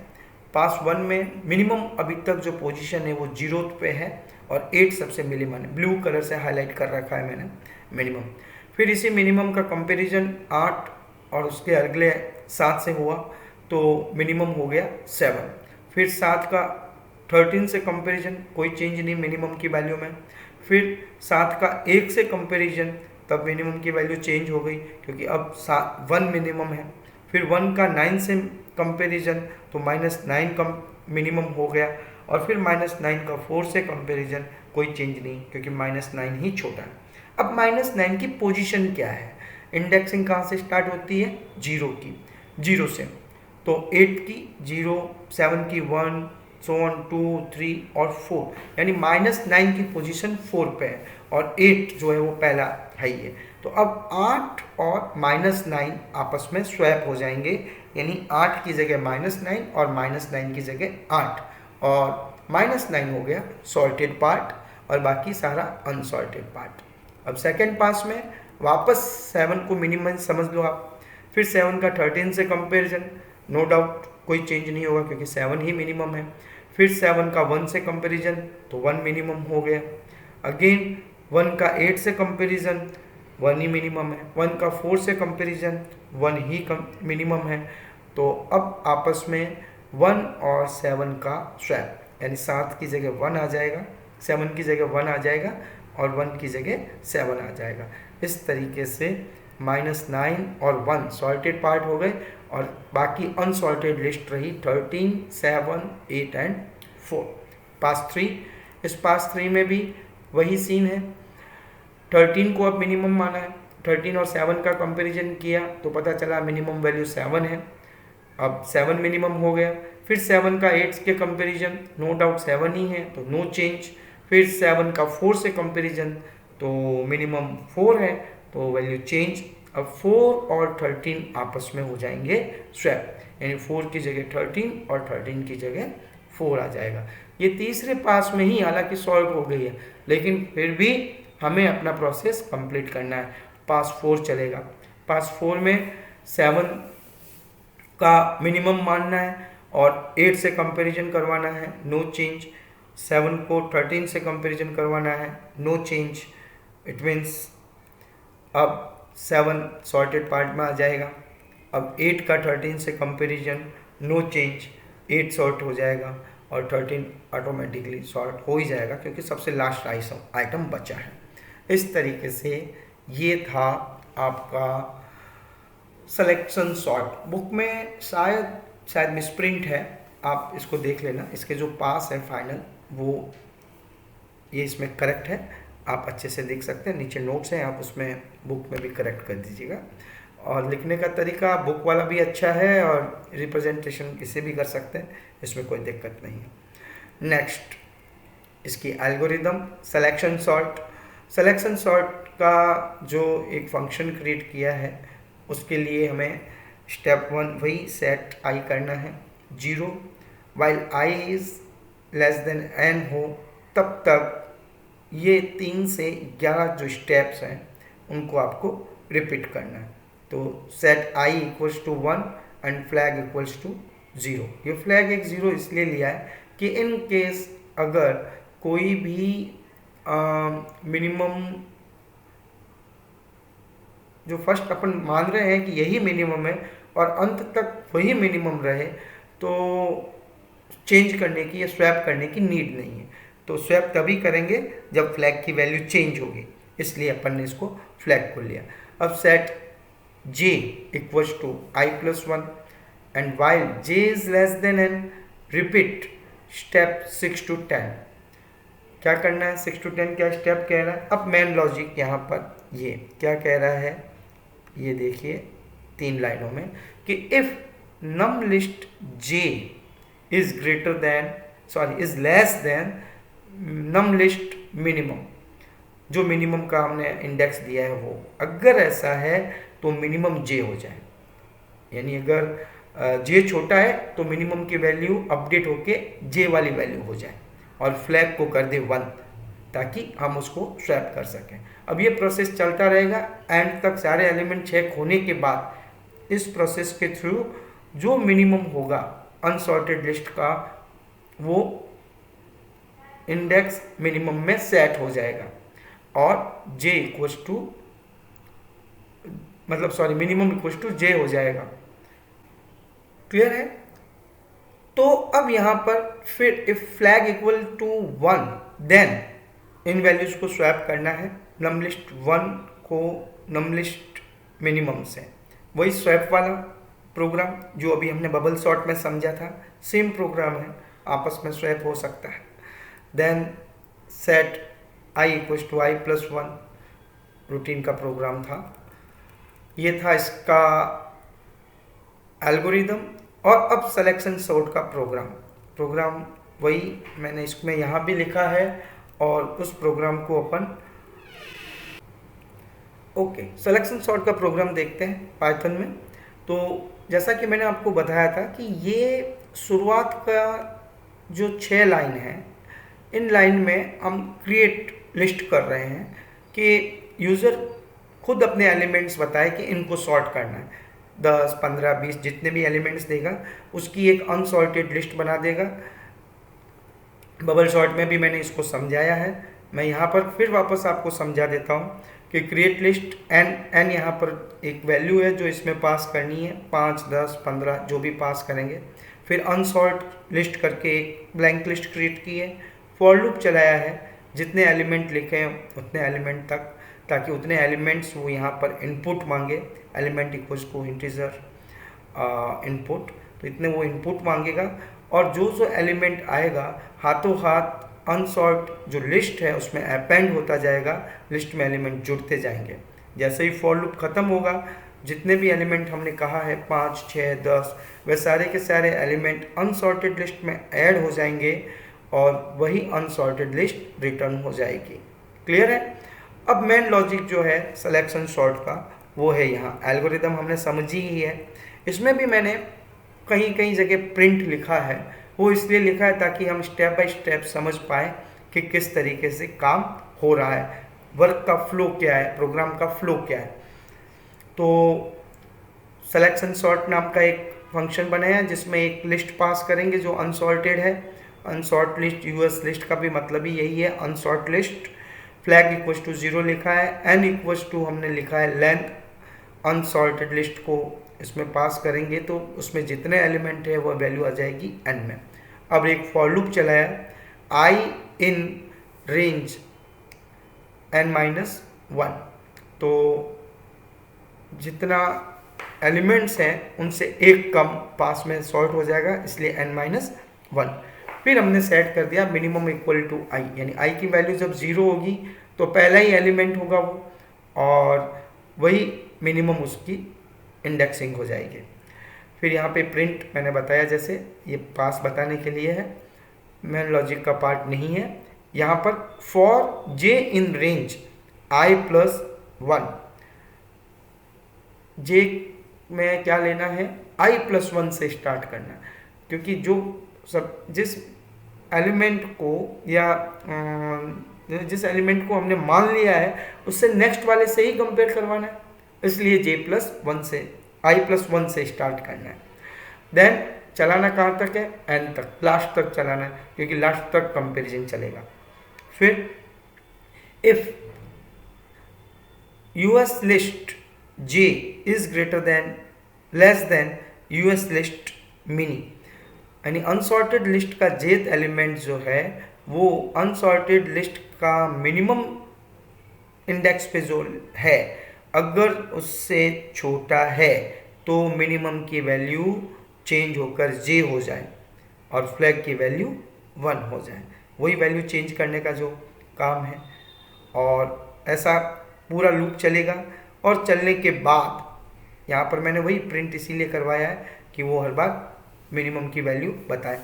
पास 1 में मिनिमम अभी तक जो पोजीशन है वो 0 पे है और 8 सबसे मिनिमम है, ब्लू कलर से हाईलाइट कर रखा है मैंने मिनिमम। फिर इसी मिनिमम का कंपैरिजन 8 और उसके अगले 7 से हुआ तो मिनिमम हो गया 7। फिर 7 का 13 से कंपैरिजन, कोई चेंज नहीं मिनिमम की वैल्यू में। फिर 7 का 1 से कंपैरिजन, तब मिनिमम की वैल्यू चेंज हो गई क्योंकि अब 1 मिनिमम है। फिर 1 का 9 से कंपैरिजन तो -9 का मिनिमम हो गया, और फिर -9 का 4 से कंपैरिजन, कोई चेंज नहीं क्योंकि -9 ही छोटा है। अब -9 की पोजीशन क्या है, इंडेक्सिंग कहाँ से स्टार्ट होती है, 0 की, 0 से, तो 8 की 0, 7 की 1, so on 2, 3 और 4, यानी -9 की पोजीशन 4 पे है और 8 जो है वो पहला हाई है। तो अब 8 और -9 आपस में स्वैप हो जाएंगे, यानी 8 की जगह -9 और -9 की जगह 8, और -9 हो गया सॉर्टेड पार्ट और बाकी सारा अनसॉर्टेड पार्ट। अब सेकंड पास में वापस 7 को मिनिमम समझ लो आप। फिर 7 का 13 से कंपैरिजन, नो डाउट कोई चेंज नहीं होगा क्योंकि 7 ही मिनिमम है। फिर 7 का 1 से कंपैरिजन तो 1 मिनिमम हो गया। अगेन 1 का 8 से कंपैरिजन 1 ही मिनिमम है। 1 का 4 से कंपैरिजन 1 ही मिनिमम है। तो अब आपस में 1 और 7 का स्वैप, यानी 7 की जगह 1 आ जाएगा, 7 की जगह 1 आ जाएगा और 1 की जगह 7 आ जाएगा। इस तरीके से -9 और 1 सॉर्टेड पार्ट हो गए और बाकी अनसॉर्टेड लिस्ट रही 13, 7, 8 एंड 4। पास 3, इस पास 3 में भी वही सीन है। 13 को अब मिनिमम माना है, 13 और 7 का कंपैरिजन किया तो पता चला मिनिमम वैल्यू 7 है, अब 7 मिनिमम हो गया। फिर 7 का 8 के कंपैरिजन, नो डाउट 7 ही है तो नो चेंज। फिर 7 का 4 से कंपैरिजन तो मिनिमम 4 है तो वैल्यू चेंज। अब 4 और 13 आपस में हो जाएंगे स्वैप, यानी 4 की जगह 13 और 13 की जगह 4 आ जाएगा। ये तीसरे पास में ही हालांकि सॉल्व हो गई है, लेकिन फिर भी हमें अपना प्रोसेस कंप्लीट करना है। पास 4 चलेगा, पास 4 में 7 का मिनिमम मानना है और 8 से कंपैरिजन करवाना है, नो चेंज। 7 को 13 से कंपैरिजन करवाना है, नो चेंज। इट मीन्स अब 7 सॉर्टेड पार्ट में आ जाएगा। अब 8 का 13 से कंपैरिजन, नो चेंज, 8 सॉर्ट हो जाएगा। और 13 ऑटोमेटिकली सॉर्ट हो ही जाएगा क्योंकि सबसे लास्ट आइटम बचा है। इस तरीके से ये था आपका सिलेक्शन सॉर्ट। बुक में शायद मिसप्रिंट है, आप इसको देख लेना। इसके जो पास है फाइनल वो ये इसमें करेक्ट है, आप अच्छे से देख सकते हैं। नीचे नोट्स हैं, आप उसमें बुक में भी करेक्ट कर दीजिएगा। और लिखने का तरीका बुक वाला भी अच्छा है और रिप्रेजेंटेशन इसे भी कर सकते हैं, इसमें कोई दिक्कत नहीं है। नेक्स्ट इसकी algorithm selection sort. Selection sort का जो एक फंक्शन क्रिएट किया है उसके लिए हमें स्टेप 1 वही सेट आई करना है 0 while I is less than n हो तब तक ये 3 से 11 जो स्टेप्स हैं उनको आपको रिपीट करना है। तो set i equals to 1 and flag equals to 0। ये फ्लैग एक 0 इसलिए लिया है कि इन केस अगर कोई भी मिनिमम जो फर्स्ट अपन मान रहे हैं कि यही मिनिमम है और अंत तक वही मिनिमम रहे तो चेंज करने की या स्वैप करने की नीड नहीं है। तो स्वैप तभी करेंगे जब फ्लैग की वैल्यू चेंज होगी, इसलिए अपन ने इसको फ्लैग को लिया। अब set j equals to i plus 1 and while j is less than n repeat step 6 to 10। क्या करना है, 6 to 10 क्या स्टेप कह रहा है। अब मेन लॉजिक यहाँ पर ये क्या कह रहा है, ये देखिए 3 लाइनों में कि if num list j is greater than is less than num list minimum, जो मिनिमम का हमने इंडेक्स दिया है वो अगर ऐसा है तो मिनिमम j हो जाए। यानी अगर j छोटा है तो मिनिमम की वैल्यू अपडेट होके j वाली वैल्यू हो जाए और फ्लैग को कर दे 1 ताकि हम उसको स्वैप कर सकें। अब ये प्रोसेस चलता रहेगा एंड तक। सारे एलिमेंट चेक होने के बाद इस प्रोसेस के थ्रू जो मिनिमम होगा अनसॉर्टेड लिस्ट का वो इंडेक्स मिनिमम में सेट हो जाएगा और j equals to minimum equals to j हो जाएगा। क्लियर है। तो अब यहां पर फिर if flag equal to 1 then इन वैल्यूज को स्वैप करना है नम लिस्ट 1 को नम लिस्ट मिनिमम से। वही स्वैप वाला प्रोग्राम जो अभी हमने बबल सॉर्ट में समझा था, सेम प्रोग्राम है, आपस में स्वैप हो सकता है। Then set i equals to i plus 1 routine का प्रोग्राम था। ये था इसका एल्गोरिदम। और अब सिलेक्शन सॉर्ट का प्रोग्राम वही मैंने इसमें यहाँ भी लिखा है और उस प्रोग्राम को अपन सिलेक्शन सॉर्ट का प्रोग्राम देखते हैं पाइथन में। तो जैसा कि मैंने आपको बताया था कि ये शुरुआत का जो 6 लाइन है, इन लाइन में हम क्रिएट लिस्ट कर रहे हैं कि यूज़र खुद अपने एलिमेंट्स बताए कि इनको सॉर्ट करना है। 10, 15, 20 जितने भी एलिमेंट्स देगा उसकी एक अनसॉर्टेड लिस्ट बना देगा। बबल सॉर्ट में भी मैंने इसको समझाया है, मैं यहाँ पर फिर वापस आपको समझा देता हूँ कि क्रिएट लिस्ट एन यहाँ पर एक वैल्यू है जो इसमें पास करनी है, 5, 10, 15 जो भी पास करेंगे। फिर अनसॉर्ट लिस्ट करके एक ब्लैंक लिस्ट क्रिएट की है, फॉर लूप चलाया है, जितने एलिमेंट लिखे हैं उतने एलिमेंट तक, ताकि उतने एलिमेंट्स वो यहाँ पर इनपुट मांगे। Element equals to integer input, तो इतने वो इनपुट मांगेगा और जो एलिमेंट आएगा हाथों हाथ अनसॉर्ट जो लिस्ट है उसमें अपेंड होता जाएगा, लिस्ट में एलिमेंट जुड़ते जाएंगे। जैसे ही फॉर लूप खत्म होगा, जितने भी एलिमेंट हमने कहा है 5, 6, 10 वे सारे के सारे एलिमेंट अनसॉर्टेड लिस्ट में ऐड हो जाएंगे और वही अनसॉर्टेड लिस्ट रिटर्न हो जाएगी। क्लियर है। अब मेन लॉजिक जो है सिलेक्शन सॉर्ट का वो है यहाँ। एल्गोरिदम हमने समझी ही है। इसमें भी मैंने कहीं जगह प्रिंट लिखा है, वो इसलिए लिखा है ताकि हम स्टेप बाय स्टेप समझ पाए कि किस तरीके से काम हो रहा है, वर्क का फ्लो क्या है, प्रोग्राम का फ्लो क्या है। तो सिलेक्शन सॉर्ट नाम का एक फंक्शन बनाया है जिसमें एक लिस्ट पास करेंगे जो अनसॉर्टेड है। अनसॉर्ट लिस्ट, यूएस लिस्ट का भी मतलब ही यही है, unsort list. Flag equals to 0 लिखा है, एन इक्वल्स टू हमने लिखा है लेंथ। अनसॉर्टेड लिस्ट को इसमें पास करेंगे तो उसमें जितने एलिमेंट है वो वैल्यू आ जाएगी n में। अब एक फॉर लूप चलाया, आई इन रेंज n-1, तो जितना एलिमेंट्स हैं उनसे एक कम पास में सॉर्ट हो जाएगा, इसलिए n-1। फिर हमने सेट कर दिया मिनिमम इक्वल टू आई, यानी आई की वैल्यू जब 0 होगी तो पहला ही एलिमेंट होगा वो, और वही मिनिमम उसकी इंडेक्सिंग हो जाएगी। फिर यहाँ पे प्रिंट मैंने बताया, जैसे ये पास बताने के लिए है, मेन लॉजिक का पार्ट नहीं है। यहाँ पर for J in range i+1, जे में क्या लेना है, i+1 से स्टार्ट करना है, क्योंकि जो सब जिस एलिमेंट को या जिस एलिमेंट को हमने मान लिया है उससे नेक्स्ट वाले से ही कंपेयर करवाना है, इसलिए j+1 से i+1 से स्टार्ट करना है। देन चलाना कहाँ तक है, n तक, लास्ट तक चलाना है, क्योंकि लास्ट तक कंपेरिजन चलेगा। फिर if US list j is greater than less than US list mini, यानी अनसॉर्टेड लिस्ट का jth एलिमेंट जो है वो अनसॉर्टेड लिस्ट का मिनिमम इंडेक्स पे जो है अगर उससे छोटा है तो मिनिमम की वैल्यू चेंज होकर j हो जाए और फ्लैग की वैल्यू 1 हो जाए, वही वैल्यू चेंज करने का जो काम है। और ऐसा पूरा लूप चलेगा, और चलने के बाद यहाँ पर मैंने वही प्रिंट इसीलिए करवाया है कि वो हर बार मिनिमम की वैल्यू बताए,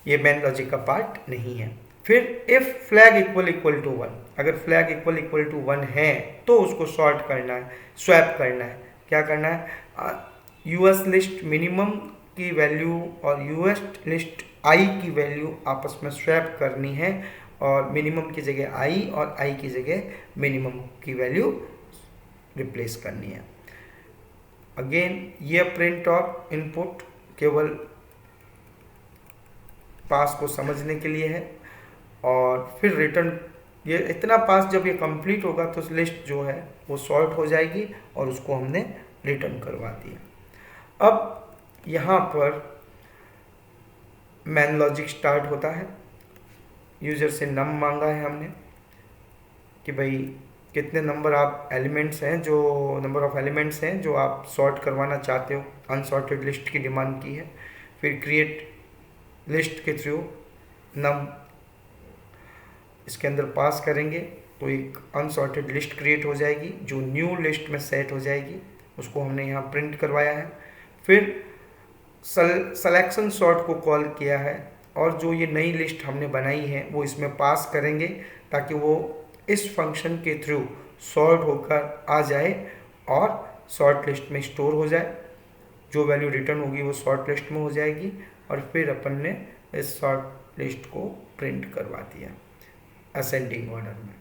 ये मेन लॉजिक का पार्ट नहीं है। फिर इफ फ्लैग इक्वल टू 1, अगर फ्लैग इक्वल टू 1 है तो उसको सॉर्ट करना है, स्वैप करना है। क्या करना है, यूएस लिस्ट मिनिमम की वैल्यू और यूएस लिस्ट आई की वैल्यू आपस में स्वैप करनी है, और मिनिमम की जगह आई और आई की जगह मिनिमम की वैल्यू रिप्लेस करनी है। अगेन ये प्रिंट और इनपुट केवल पास को समझने के लिए है, और फिर रिटर्न, ये इतना पास जब ये कंप्लीट होगा तो लिस्ट जो है वो सॉर्ट हो जाएगी और उसको हमने रिटर्न करवा दिया। अब यहाँ पर मैन लॉजिक स्टार्ट होता है। यूज़र से नम मांगा है हमने कि भाई कितने नंबर ऑफ एलिमेंट्स हैं जो आप सॉर्ट करवाना चाहते हो, अनसॉर्टेड लिस्ट की डिमांड की है। फिर क्रिएट लिस्ट के थ्रू नम इसके अंदर पास करेंगे तो एक अनसॉर्टेड लिस्ट क्रिएट हो जाएगी जो न्यू लिस्ट में सेट हो जाएगी, उसको हमने यहाँ प्रिंट करवाया है। फिर सलेक्शन सॉर्ट को कॉल किया है, और जो ये नई लिस्ट हमने बनाई है वो इसमें पास करेंगे ताकि वो इस फंक्शन के थ्रू सॉर्ट होकर आ जाए और शॉर्ट लिस्ट में स्टोर हो जाए। जो वैल्यू रिटर्न होगी वो शॉर्ट लिस्ट में हो जाएगी, और फिर अपन ने इस शॉर्ट लिस्ट को प्रिंट करवा दिया असेंडिंग ऑर्डर में।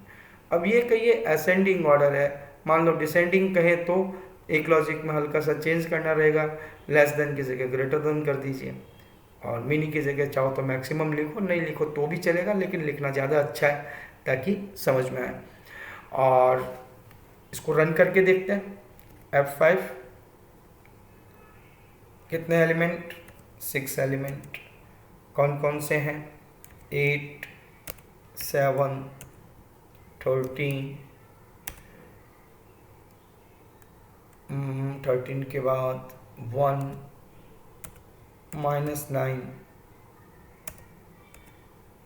अब ये कहिए असेंडिंग ऑर्डर है, मान लो डिसेंडिंग कहे तो एक लॉजिक में हल्का सा चेंज करना रहेगा, लेस देन की जगह ग्रेटर देन कर दीजिए, और मिनी की जगह चाहो तो मैक्सिमम लिखो, नहीं लिखो तो भी चलेगा, लेकिन लिखना ज़्यादा अच्छा है ताकि समझ में आए। और इसको रन करके देखते हैं। F5, कितने एलिमेंट, 6 एलिमेंट, कौन कौन से हैं, 8, 7, 13 के बाद 1, -9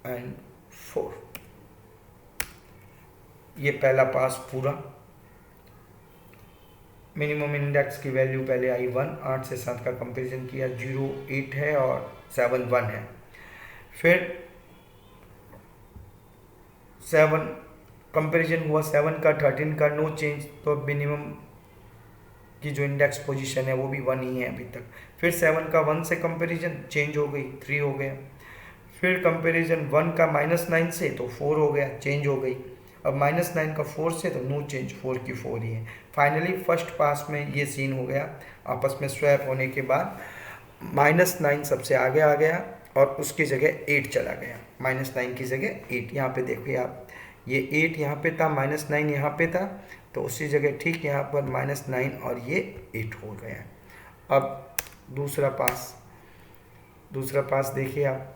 एंड 4। ये पहला पास पूरा। मिनिमम इंडेक्स की वैल्यू पहले आई 1, 8 से 7 का कंपैरिजन किया, 0 8 है और 7 1 है। फिर 7 कंपैरिजन हुआ, 7 का 13 का नो चेंज, तो मिनिमम की जो इंडेक्स पोजीशन है वो भी 1 ही है अभी तक। फिर 7 का 1 से कंपैरिजन चेंज हो गई, 3 हो गया। फिर कंपैरिजन 1 का -9 से तो 4 हो गया, चेंज हो गई। अब -9 का 4 से तो नो चेंज, 4 की 4 ही है। फाइनली फर्स्ट पास में ये सीन हो गया, आपस में स्वैप होने के बाद -9 सबसे आगे आ गया और उसकी जगह 8 चला गया, -9 की जगह 8। यहाँ पे देखिए आप, ये 8 यहाँ पे था, -9 यहाँ पे था, तो उसी जगह ठीक यहाँ पर -9 और ये 8 हो गया। अब दूसरा पास दूसरा पास देखिए आप,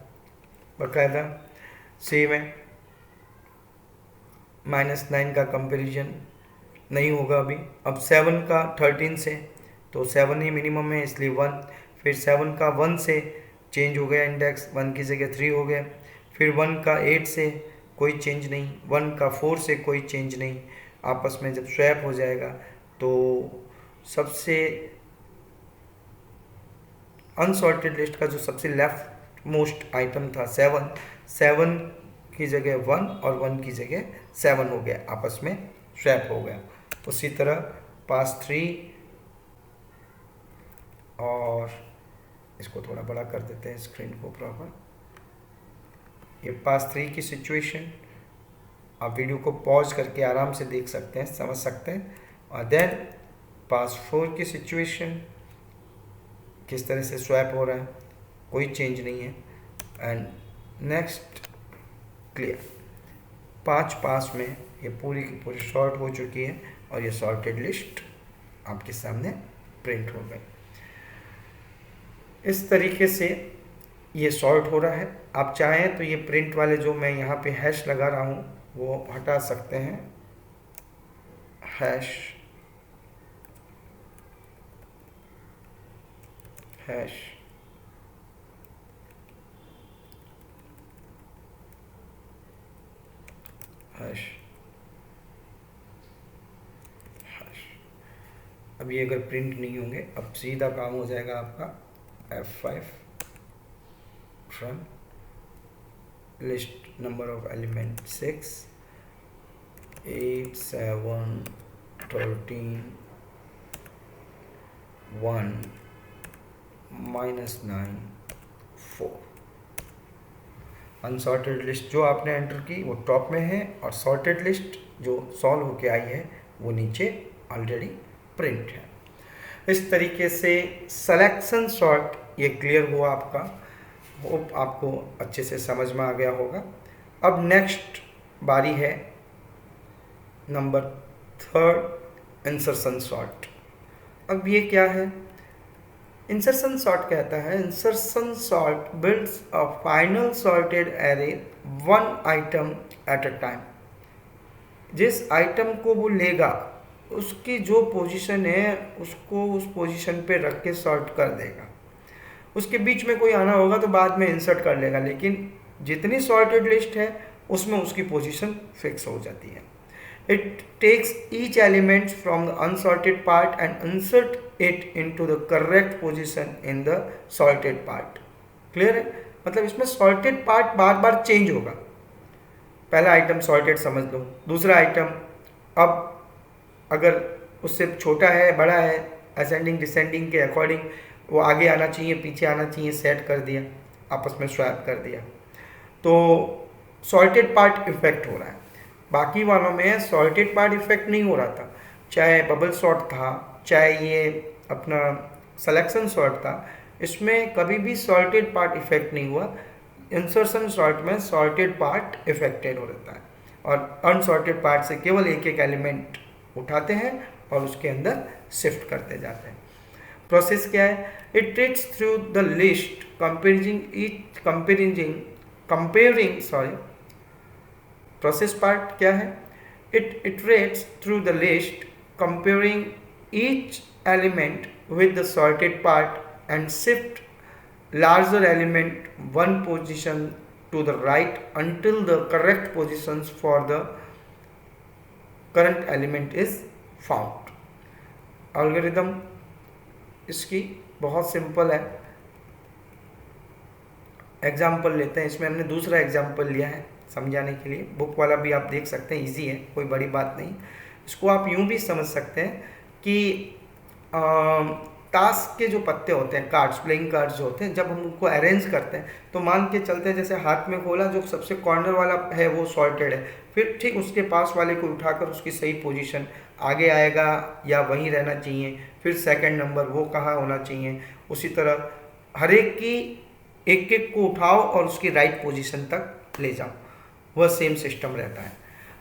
बाकायदा सेम है। -9 का कंपैरिजन नहीं होगा अभी। अब 7 का 13 से, तो 7 ही मिनिमम है इसलिए 1। फिर 7 का 1 से चेंज हो गया इंडेक्स, 1 की जगह 3 हो गया। फिर 1 का 8 से कोई चेंज नहीं, 1 का 4 से कोई चेंज नहीं। आपस में जब स्वैप हो जाएगा तो सबसे अनसॉर्टेड लिस्ट का जो सबसे लेफ्ट मोस्ट आइटम था 7 की जगह 1 और 1 की जगह 7 हो गया, आपस में स्वैप हो गया। उसी तरह पास 3, और इसको थोड़ा बड़ा कर देते हैं स्क्रीन को प्रॉपर। ये पास 3 की सिचुएशन आप वीडियो को पॉज करके आराम से देख सकते हैं, समझ सकते हैं। और देन पास 4 की सिचुएशन किस तरह से स्वैप हो रहा है, कोई चेंज नहीं है। And next clear. 5 पास में ये पूरी की पूरी शॉर्ट हो चुकी है और ये सॉर्टेड लिस्ट आपके सामने प्रिंट हो गई। इस तरीके से ये सॉर्ट हो रहा है। आप चाहें तो ये प्रिंट वाले जो मैं यहाँ पे हैश लगा रहा हूँ वो हटा सकते हैं, हैश हैश हैश हैश। अब ये अगर प्रिंट नहीं होंगे, अब सीधा काम हो जाएगा आपका F5 from list number of element 6, 8, 7, 13, 1, -9, 4। Unsorted list जो आपने एंटर की वो टॉप में है और सॉर्टेड लिस्ट जो सॉल्व होके आई है वो नीचे ऑलरेडी प्रिंट है। इस तरीके से सिलेक्शन सॉर्ट ये क्लियर हुआ आपका। होप आपको अच्छे से समझ में आ गया होगा। अब नेक्स्ट बारी है नंबर 3, इंसर्शन सॉर्ट। अब ये क्या है? इंसर्शन सॉर्ट कहता है insertion sort builds a final sorted array one item at a time. जिस आइटम को वो लेगा उसकी जो पोजीशन है उसको उस पोजीशन पे रख के सॉर्ट कर देगा। उसके बीच में कोई आना होगा तो बाद में इंसर्ट कर लेगा, लेकिन जितनी सॉर्टेड लिस्ट है उसमें उसकी पोजीशन फिक्स हो जाती है। It takes each element from the unsorted part and insert it into the correct position in the sorted part. Clear है? मतलब इसमें सॉर्टेड पार्ट बार बार चेंज होगा। पहला आइटम सॉर्टेड समझ लो, दूसरा आइटम अब अगर उससे छोटा है बड़ा है, असेंडिंग डिसेंडिंग के अकॉर्डिंग वो आगे आना चाहिए पीछे आना चाहिए, सेट कर दिया, आपस में स्वैप कर दिया, तो सॉर्टेड पार्ट इफेक्ट हो रहा है। बाकी वालों में सॉर्टेड पार्ट इफेक्ट नहीं हो रहा था, चाहे बबल सॉर्ट था चाहे ये अपना सिलेक्शन सॉर्ट था, इसमें कभी भी सॉर्टेड पार्ट इफेक्ट नहीं हुआ। इंसर्शन सॉर्ट में सॉर्टेड पार्ट इफेक्टेड हो रहता है और अनसॉर्टेड पार्ट से केवल एक एक एलिमेंट उठाते हैं और उसके अंदर शिफ्ट करते जाते हैं। प्रोसेस क्या है? It reads through the list comparing process part क्या है? It iterates through the list comparing each element with the sorted part and shift larger element one position to the right until the correct positions for the current element is found। algorithm इसकी बहुत simple है। Example लेते हैं, इसमें हमने दूसरा example लिया है समझाने के लिए। बुक वाला भी आप देख सकते हैं, इजी है, कोई बड़ी बात नहीं। इसको आप यूं भी समझ सकते हैं कि टास्क के जो पत्ते होते हैं, कार्ड्स, प्लेइंग कार्ड्स जो होते हैं, जब हम उनको अरेंज करते हैं तो मान के चलते हैं जैसे हाथ में खोला, जो सबसे कॉर्नर वाला है वो सॉर्टेड है, फिर ठीक उसके पास वाले को उठाकर उसकी सही पोजीशन आगे आएगा या वहीं रहना चाहिए, फिर सेकंड नंबर वो कहाँ होना चाहिए। उसी तरह हर एक की एक एक को उठाओ और उसकी राइट पोजीशन तक ले जाओ, वह सेम सिस्टम रहता है।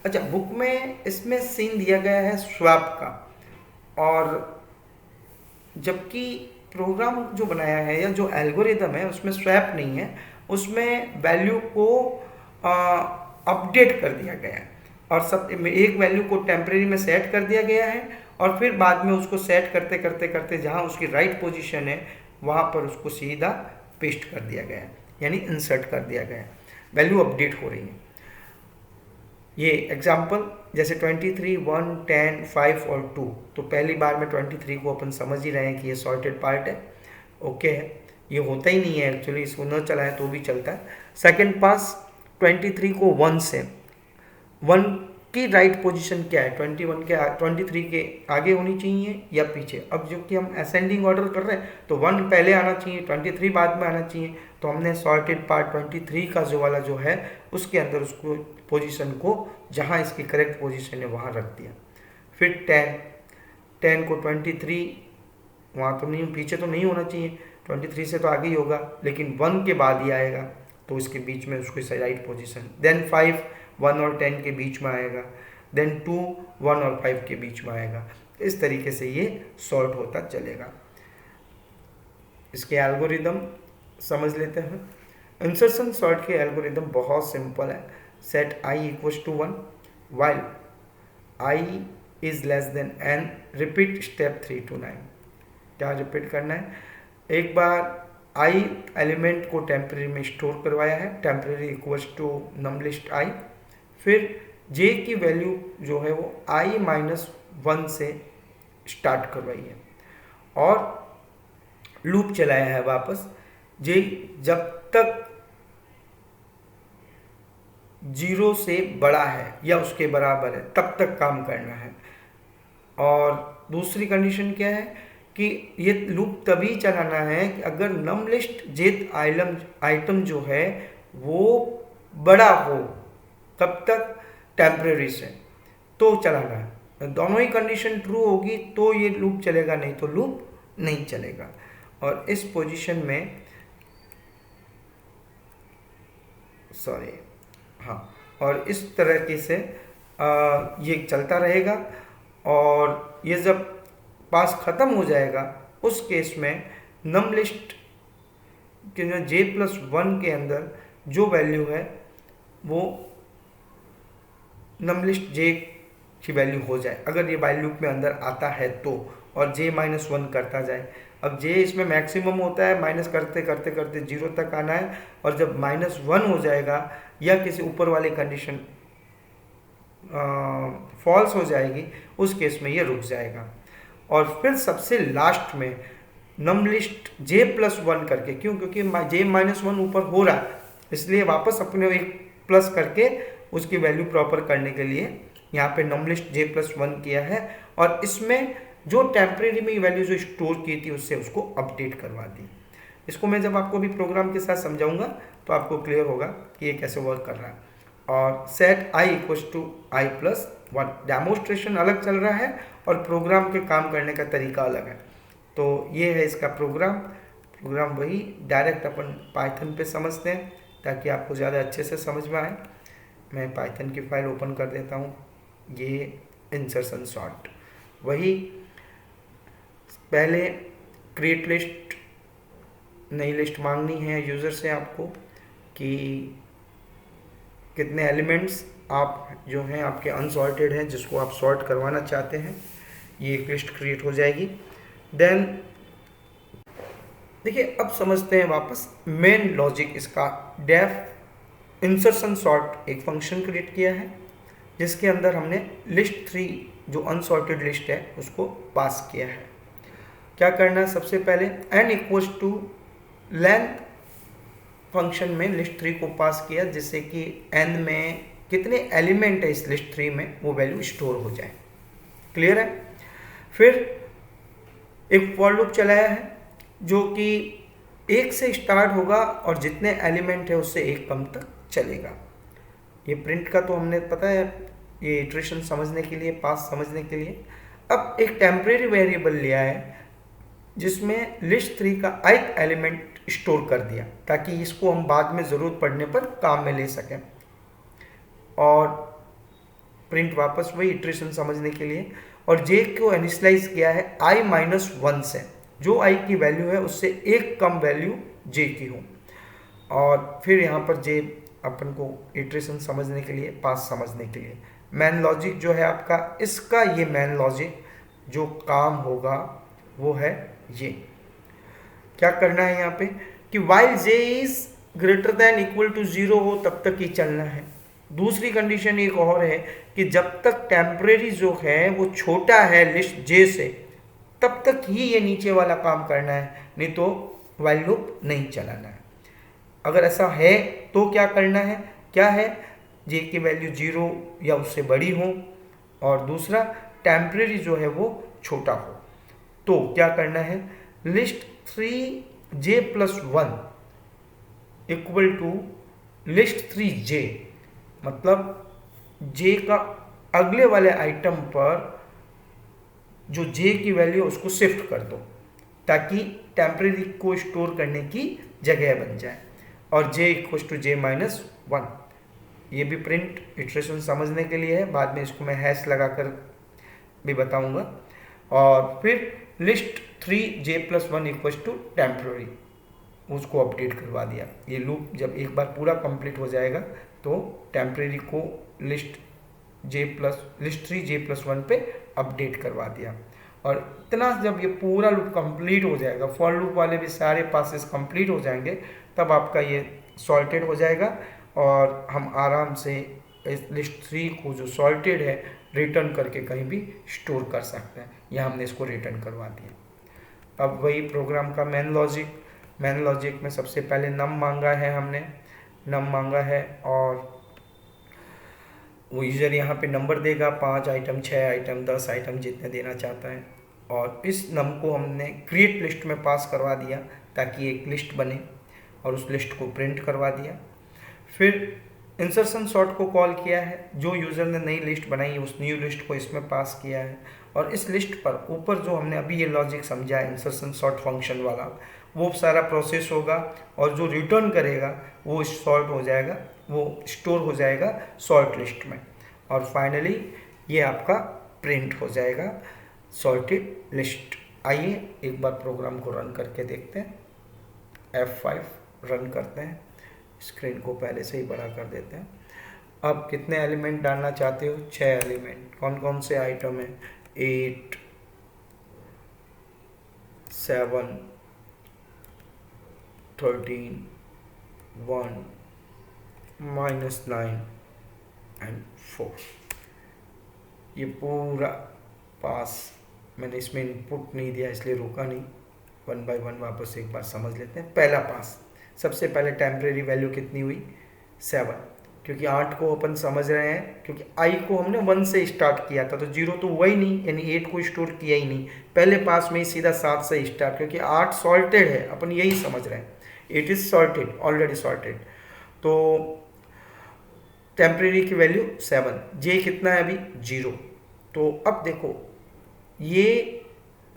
अच्छा, बुक में इसमें सीन दिया गया है स्वैप का, और जबकि प्रोग्राम जो बनाया है या जो एल्गोरिदम है उसमें स्वैप नहीं है, उसमें वैल्यू को अपडेट कर दिया गया है और सब एक वैल्यू को टेम्परेरी में सेट कर दिया गया है और फिर बाद में उसको सेट करते करते करते जहाँ उसकी राइट पोजीशन है वहाँ पर उसको सीधा पेस्ट कर दिया गया है, यानी इंसर्ट कर दिया गया है, वैल्यू अपडेट हो रही है। ये एग्जाम्पल जैसे 23, 1, 10, 5 और 2, तो पहली बार में 23 को अपन समझ ही रहे हैं कि ये सॉर्टेड पार्ट है, ओके है, ये होता ही नहीं है एक्चुअली, इसको न चलाएं तो भी चलता है। सेकंड पास 23 को 1 से, 1 की राइट पोजीशन क्या है, 23 के आगे होनी चाहिए या पीछे। अब जो कि हम असेंडिंग ऑर्डर कर रहे हैं तो 1 पहले आना चाहिए, 23 बाद में आना चाहिए, तो हमने सॉर्टेड पार्ट 23 का जो वाला जो है उसके अंदर उसको पोजीशन को जहाँ इसकी करेक्ट पोजीशन है वहाँ रख दिया। फिर 10 को 23 वहाँ तो नहीं, पीछे तो नहीं होना चाहिए, 23 से तो आगे ही होगा, लेकिन 1 के बाद ही आएगा तो इसके बीच में उसको राइट पोजीशन। देन 5 1 और 10 के बीच में आएगा, देन 2 1 और 5 के बीच में आएगा। इस तरीके से ये सॉर्ट होता चलेगा। इसके एल्गोरिदम समझ लेते हैं। इंसर्शन सॉर्ट के एल्गोरिदम बहुत सिंपल है। Set i equals to 1 while i is less than n, repeat step 3 to 9। क्या रिपीट करना है, एक बार i एलिमेंट को टेम्परेरी में स्टोर करवाया है, temporary equals to num list i, फिर j की वैल्यू जो है वो i-1 से स्टार्ट करवाई है और लूप चलाया है वापस। j जब तक 0 से बड़ा है या उसके बराबर है तब तक काम करना है। और दूसरी कंडीशन क्या है कि ये लूप तभी चलाना है कि अगर नम लिस्ट जेथ आइटम जो है वो बड़ा हो, कब तक, टेम्परेरी से, तो चलाना है। दोनों ही कंडीशन ट्रू होगी तो ये लूप चलेगा, नहीं तो लूप नहीं चलेगा। और इस पोजीशन में और इस तरीके से ये चलता रहेगा और ये जब पास ख़त्म हो जाएगा उस केस में नम लिस्ट के j+1 के अंदर जो वैल्यू है वो नम लिस्ट j की वैल्यू हो जाए, अगर ये वाइल लूप में अंदर आता है तो, और j-1 करता जाए। अब j इसमें मैक्सिमम होता है, माइनस करते करते करते 0 तक आना है, और जब -1 हो जाएगा या किसी ऊपर वाली कंडीशन फॉल्स हो जाएगी उस केस में ये रुक जाएगा। और फिर सबसे लास्ट में नम लिस्ट j+1 करके, क्यों, क्योंकि j-1 ऊपर हो रहा है इसलिए वापस अपने एक प्लस करके उसकी वैल्यू प्रॉपर करने के लिए यहाँ पे नम लिस्ट j+1 किया है और इसमें जो टेम्परेरी में वैल्यू जो स्टोर की थी उससे उसको अपडेट करवा दी। इसको मैं जब आपको भी प्रोग्राम के साथ समझाऊंगा तो आपको क्लियर होगा कि ये कैसे वर्क कर रहा है। और set i equals to i+1 demonstration अलग चल रहा है और प्रोग्राम के काम करने का तरीका अलग है। तो ये है इसका प्रोग्राम वही डायरेक्ट अपन पाइथन पे समझते हैं ताकि आपको ज़्यादा अच्छे से समझ में आए। मैं पाइथन की फाइल ओपन कर देता हूँ। ये इंसर्शन सॉर्ट वही, पहले क्रिएट लिस्ट, नई लिस्ट मांगनी है यूज़र से आपको कि कितने एलिमेंट्स आप जो हैं आपके अनसॉर्टेड हैं जिसको आप सॉर्ट करवाना चाहते हैं, ये एक लिस्ट क्रिएट हो जाएगी। देन देखिए अब समझते हैं वापस मेन लॉजिक इसका। डेफ इंसर्शन सॉर्ट एक फंक्शन क्रिएट किया है जिसके अंदर हमने लिस्ट 3 जो अनसॉर्टेड लिस्ट है उसको पास किया है। क्या करना है, सबसे पहले n equals to length function में लिस्ट 3 को पास किया जिससे कि n में कितने एलिमेंट है इस लिस्ट 3 में वो वैल्यू स्टोर हो जाए। क्लियर है। फिर एक फॉर लूप चलाया है जो कि 1 से स्टार्ट होगा और जितने एलिमेंट है उससे 1 कम तक चलेगा। ये प्रिंट का तो हमने पता है, ये इटरेशन समझने के लिए, पास समझने के लिए। अब एक टेम्परेरी वेरिएबल लिया है जिसमें लिस्ट 3 का ith एलिमेंट स्टोर कर दिया ताकि इसको हम बाद में ज़रूरत पड़ने पर काम में ले सकें। और प्रिंट वापस वही इटरेशन समझने के लिए। और j को इनिशियलाइज किया है i-1 से। जो i की वैल्यू है उससे एक कम वैल्यू j की हो। और फिर यहाँ पर j अपन को इटरेशन समझने के लिए, पास समझने के लिए मैन लॉजिक जो है आपका, इसका ये मैन लॉजिक जो काम होगा वो है ये। क्या करना है यहाँ पे कि while j is greater than equal to 0 हो तब तक ही चलना है। दूसरी कंडीशन एक और है कि जब तक टेम्परेरी जो है वो छोटा है लिस्ट j से, तब तक ही ये नीचे वाला काम करना है, नहीं तो while लूप नहीं चलाना है। अगर ऐसा है तो क्या करना है, क्या है, j की वैल्यू 0 या उससे बड़ी हो और दूसरा टेम्परेरी जो है वो छोटा हो। तो क्या करना है, list 3j+1 equal to list 3j, मतलब j का अगले वाले आइटम पर जो j की वैल्यू उसको शिफ्ट कर दो ताकि टेम्परेरी को स्टोर करने की जगह बन जाए। और j इक्वल टू j-1, ये भी प्रिंट इटरेशन समझने के लिए है, बाद में इसको मैं हैश लगाकर भी बताऊंगा। और फिर list 3j+1 equal to temporary, उसको अपडेट करवा दिया। ये लूप जब एक बार पूरा कंप्लीट हो जाएगा तो टेम्परेरी को लिस्ट 3j+1 पे अपडेट करवा दिया। और इतना जब ये पूरा लूप कंप्लीट हो जाएगा, फॉर लूप वाले भी सारे पासेस कंप्लीट हो जाएंगे, तब आपका ये सॉर्टेड हो जाएगा और हम आराम से इस लिस्ट 3 को जो सॉर्टेड है रिटर्न करके कहीं भी स्टोर कर सकते हैं। यह हमने इसको रिटर्न करवा दिया। अब वही प्रोग्राम का मैन लॉजिक में सबसे पहले नम मांगा है हमने, नम मांगा है और वो यूजर यहाँ पे नंबर देगा, 5 आइटम, 6 आइटम, 10 आइटम, जितने देना चाहता है। और इस नम को हमने क्रिएट लिस्ट में पास करवा दिया ताकि एक लिस्ट बने और उस लिस्ट को प्रिंट करवा दिया। फिर इंसर्शन सॉर्ट को कॉल किया है, जो यूज़र ने नई लिस्ट बनाई उस न्यू लिस्ट को इसमें पास किया है। और इस लिस्ट पर ऊपर जो हमने अभी ये लॉजिक समझा है इंसर्शन सॉर्ट फंक्शन वाला, वो सारा प्रोसेस होगा और जो रिटर्न करेगा वो सॉर्ट हो जाएगा, वो स्टोर हो जाएगा सॉर्ट लिस्ट में। और फाइनली ये आपका प्रिंट हो जाएगा सॉर्टेड लिस्ट। आइए एक बार प्रोग्राम को रन करके देखते हैं। F5 रन करते हैं, स्क्रीन को पहले से ही बड़ा कर देते हैं। अब कितने एलिमेंट डालना चाहते हो, 6 एलिमेंट। कौन कौन से आइटम है, 8, 7, 13, 1, -9 एंड 4। ये पूरा पास, मैंने इसमें इनपुट नहीं दिया इसलिए रोका नहीं, 1 बाय 1 वापस एक बार समझ लेते हैं। पहला पास, सबसे पहले टेम्परेरी वैल्यू कितनी हुई, 7, क्योंकि 8 को अपन समझ रहे हैं क्योंकि i को हमने 1 से स्टार्ट किया था, तो 0 तो हुआ ही नहीं, यानी 8 को स्टोर किया ही नहीं। पहले पास में ही सीधा 7 से स्टार्ट, क्योंकि 8 सॉर्टेड है, अपन यही समझ रहे हैं, 8 इज सॉर्टेड, ऑलरेडी सॉर्टेड। तो टेम्परेरी की वैल्यू 7, j कितना है अभी, 0। तो अब देखो ये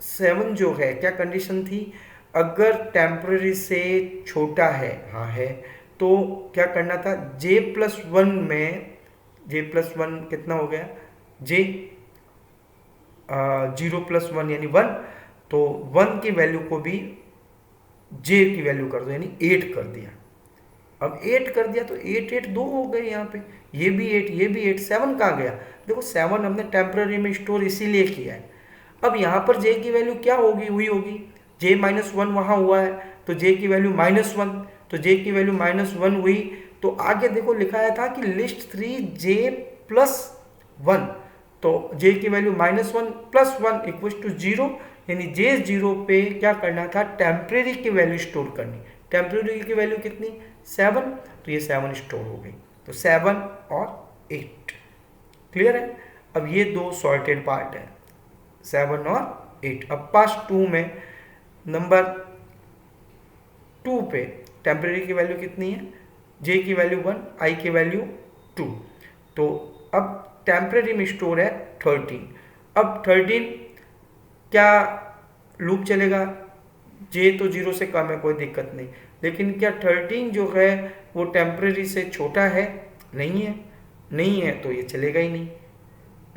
7 जो है, क्या कंडीशन थी, अगर टेम्परेरी से छोटा है, हाँ है, तो क्या करना था, j+1 में, j+1 कितना हो गया, j 0+1 यानी 1, तो 1 की वैल्यू को भी j की वैल्यू कर दो, यानी 8 कर दिया। अब 8 कर दिया तो 8 8 2 हो गए यहाँ पे, ये भी 8 ये भी 8, 7 कहाँ गया, देखो 7 हमने टेम्परेरी में स्टोर इसीलिए किया है। अब यहाँ पर j की वैल्यू क्या हुई होगी, j-1 वहाँ हुआ है तो j की वैल्यू -1, तो j की वैल्यू -1 हुई। तो आगे देखो लिखाया था कि लिस्ट 3j+1, तो j की वैल्यू -1 + 1 इक्वल टू 0, यानी j 0 पे क्या करना था, टेम्परेरी की वैल्यू स्टोर करनी। टेम्परेरी की वैल्यू कितनी, 7, तो ये 7 स्टोर हो गई, तो 7 और 8 क्लियर है। अब ये दो सॉर्टेड पार्ट है, 7 और 8। अब पास 2 में नंबर 2 पे टेम्परेरी की वैल्यू कितनी है, j की वैल्यू 1, i की वैल्यू 2, तो अब टेम्परेरी में स्टोर है 13। अब 13 क्या लूप चलेगा, j तो 0 से कम है, कोई दिक्कत नहीं, लेकिन क्या 13 जो है वो टेम्परेरी से छोटा है, नहीं है तो ये चलेगा ही नहीं।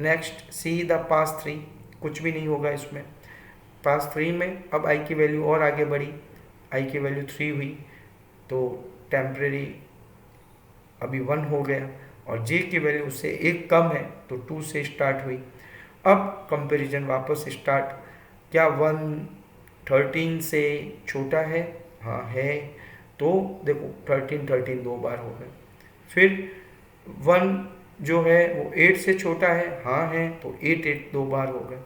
नेक्स्ट सी द पास 3, कुछ भी नहीं होगा इसमें। पास 3 में, अब i की वैल्यू और आगे बढ़ी, i की वैल्यू 3 हुई, तो टेम्परेरी अभी 1 हो गया, और j की वैल्यू उससे एक कम है तो 2 से स्टार्ट हुई। अब कंपैरिजन वापस स्टार्ट, क्या 1 13 से छोटा है? हाँ है, तो देखो 13 13 दो बार हो गए। फिर 1 जो है वो 8 से छोटा है? हाँ है, तो 8 8 दो बार हो गए।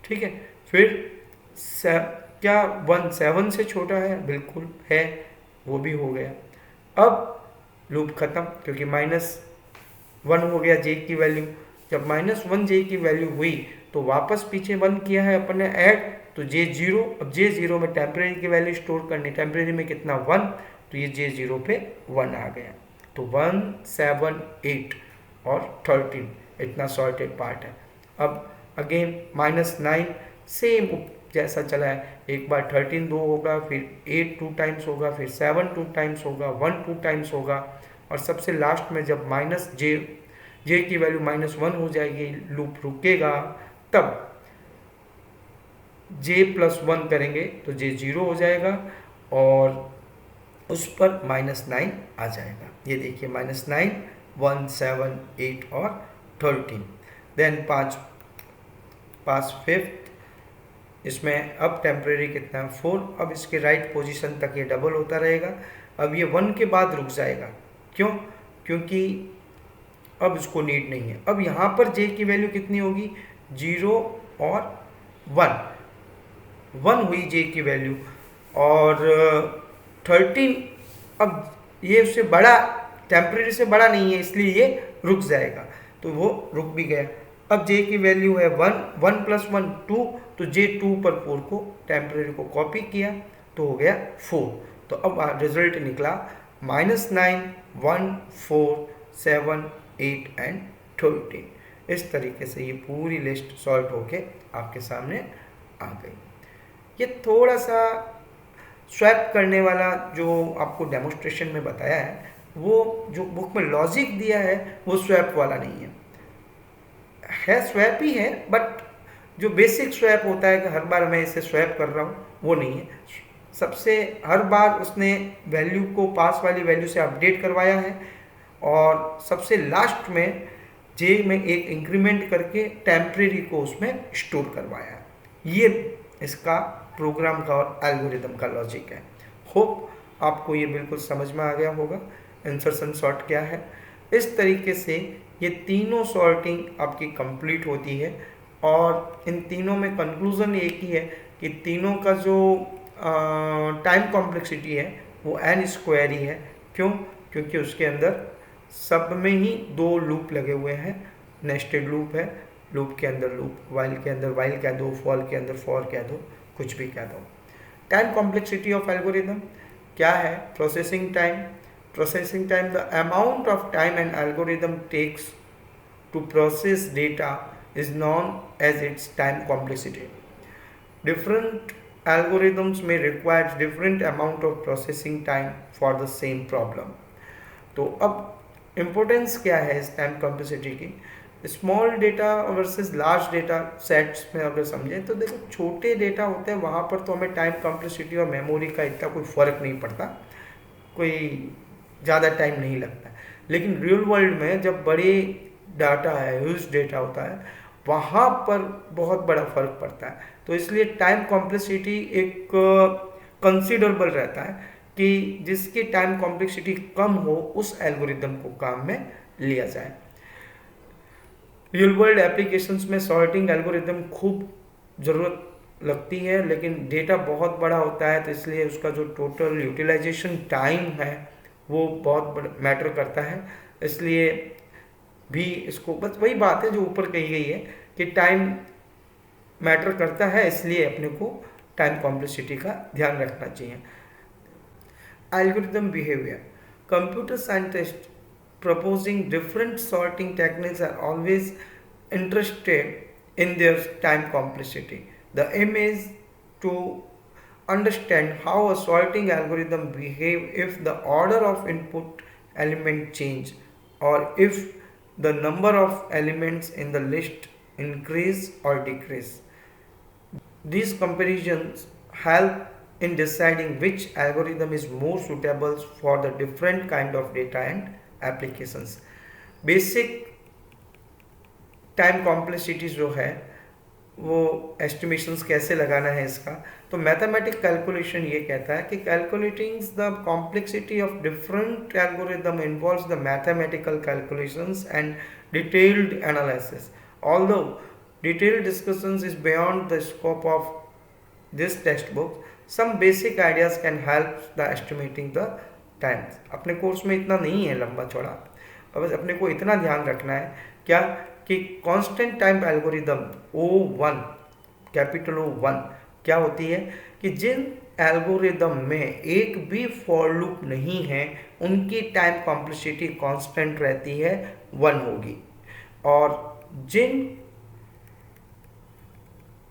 ठीक है, फिर क्या 1 7 से छोटा है? बिल्कुल है, वो भी हो गया। अब लूप खत्म, क्योंकि -1 हो गया जे की वैल्यू। जब -1 जे की वैल्यू हुई तो वापस पीछे 1 किया है अपन ने ऐड, तो जे जीरो, अब जे जीरो में टेम्परेरी की वैल्यू स्टोर करनी, टेम्परेरी में कितना 1, तो ये जे जीरो पे 1 आ गया। तो 1 7 8 और 13 इतना सॉर्टेड पार्ट है। अब अगेन -9 सेम जैसा चला है, एक बार 13 दो होगा, फिर 8 2 टाइम्स होगा, फिर 7 2 टाइम्स होगा, 1 2 टाइम्स होगा, और सबसे लास्ट में जब जे की वैल्यू -1 हो जाएगी, लूप रुकेगा, तब j+1 करेंगे तो j 0 हो जाएगा और उस पर -9 आ जाएगा। ये देखिए -9 1 7 8 और 13। देन पास फिफ्थ, इसमें अब टेम्परेरी कितना है 4। अब इसके राइट पोजीशन तक ये डबल होता रहेगा। अब ये 1 के बाद रुक जाएगा, क्यों? क्योंकि अब इसको नीड नहीं है। अब यहाँ पर j की वैल्यू कितनी होगी? 0 और 1 हुई j की वैल्यू, और 13 अब ये उससे बड़ा, टेम्परेरी से बड़ा नहीं है, इसलिए ये रुक जाएगा, तो वो रुक भी गया। अब j की वैल्यू है 1, 1 + 1 2, तो j 2 पर 4 को टेम्परेरी को कॉपी किया तो हो गया 4। तो अब रिजल्ट निकला -9 1 4 7 8 एंड 13। इस तरीके से ये पूरी लिस्ट सॉल्व होके आपके सामने आ गई। ये थोड़ा सा स्वैप करने वाला जो आपको डेमोस्ट्रेशन में बताया है, वो जो बुक में लॉजिक दिया है वो स्वैप वाला नहीं है स्वैप ही है, बट जो बेसिक स्वैप होता है कि हर बार मैं इसे स्वैप कर रहा हूँ, वो नहीं है। सबसे हर बार उसने वैल्यू को पास वाली वैल्यू से अपडेट करवाया है, और सबसे लास्ट में जे में एक इंक्रीमेंट करके टेम्परेरी को उसमें स्टोर करवाया है। ये इसका प्रोग्राम का और एल्गोरिदम का लॉजिक है। होप आपको ये बिल्कुल समझ में आ गया होगा इंसर्शन सॉर्ट क्या है। इस तरीके से ये तीनों सॉर्टिंग आपकी कंप्लीट होती है, और इन तीनों में कंक्लूजन एक ही है कि तीनों का जो टाइम कॉम्प्लेक्सिटी है वो n² ही है। क्यों? क्योंकि उसके अंदर सब में ही 2 लूप लगे हुए हैं, नेस्टेड लूप है, लूप के अंदर लूप, वाइल के अंदर वाइल कह दो, फॉर के अंदर फॉर कह दो, कुछ भी कह दो। टाइम कॉम्प्लेक्सिटी ऑफ एल्गोरिदम क्या है? Processing time the amount of time an algorithm takes to process data is known as its time complexity. Different algorithms may require different amount of processing time for the same problem. तो अब importance क्या है इस time complexity की? Small data versus large data sets में अगर समझें तो देखो, छोटे डेटा होते हैं वहाँ पर तो हमें टाइम कॉम्प्लेक्सिटी और मेमोरी का इतना कोई फ़र्क नहीं पड़ता, कोई ज़्यादा टाइम नहीं लगता। लेकिन रियल वर्ल्ड में जब बड़े डाटा है, ह्यूज डेटा होता है, वहाँ पर बहुत बड़ा फर्क पड़ता है। तो इसलिए टाइम कॉम्प्लेक्सिटी एक कंसिडरेबल रहता है कि जिसकी टाइम कॉम्प्लेक्सिटी कम हो उस एल्गोरिदम को काम में लिया जाए। रियल वर्ल्ड एप्लीकेशंस में सॉर्टिंग एल्गोरिदम खूब ज़रूरत लगती है, लेकिन डेटा बहुत बड़ा होता है, तो इसलिए उसका जो टोटल यूटिलाइजेशन टाइम है वो बहुत मैटर करता है। इसलिए भी इसको, बस वही बात है जो ऊपर कही गई है कि टाइम मैटर करता है, इसलिए अपने को टाइम कॉम्प्लेक्सिटी का ध्यान रखना चाहिए। Algorithm behaviour, computer scientist proposing different sorting techniques are always interested in their time complexity. The aim is to understand how a sorting algorithm behave if the order of input element change, or if the number of elements in the list increase or decrease. These comparisons help in deciding which algorithm is more suitable for the different kind of data and applications. Basic time complexity जो है वो estimations कैसे लगाना है इसका, तो mathematic calculation ये कहता है कि calculating the complexity of different algorithm involves the mathematical calculations and detailed analysis. Although detailed discussions is beyond the scope of this text book, some basic ideas can help the estimating the times. अपने course में इतना नहीं है लंबा चौड़ा, बस अपने को इतना ध्यान रखना है क्या कि constant time algorithm O1 capital O1 क्या होती है कि जिन एल्गोरिदम में एक भी फॉर लूप नहीं है उनकी टाइम कॉम्प्लेक्सिटी कांस्टेंट रहती है 1 होगी, और जिन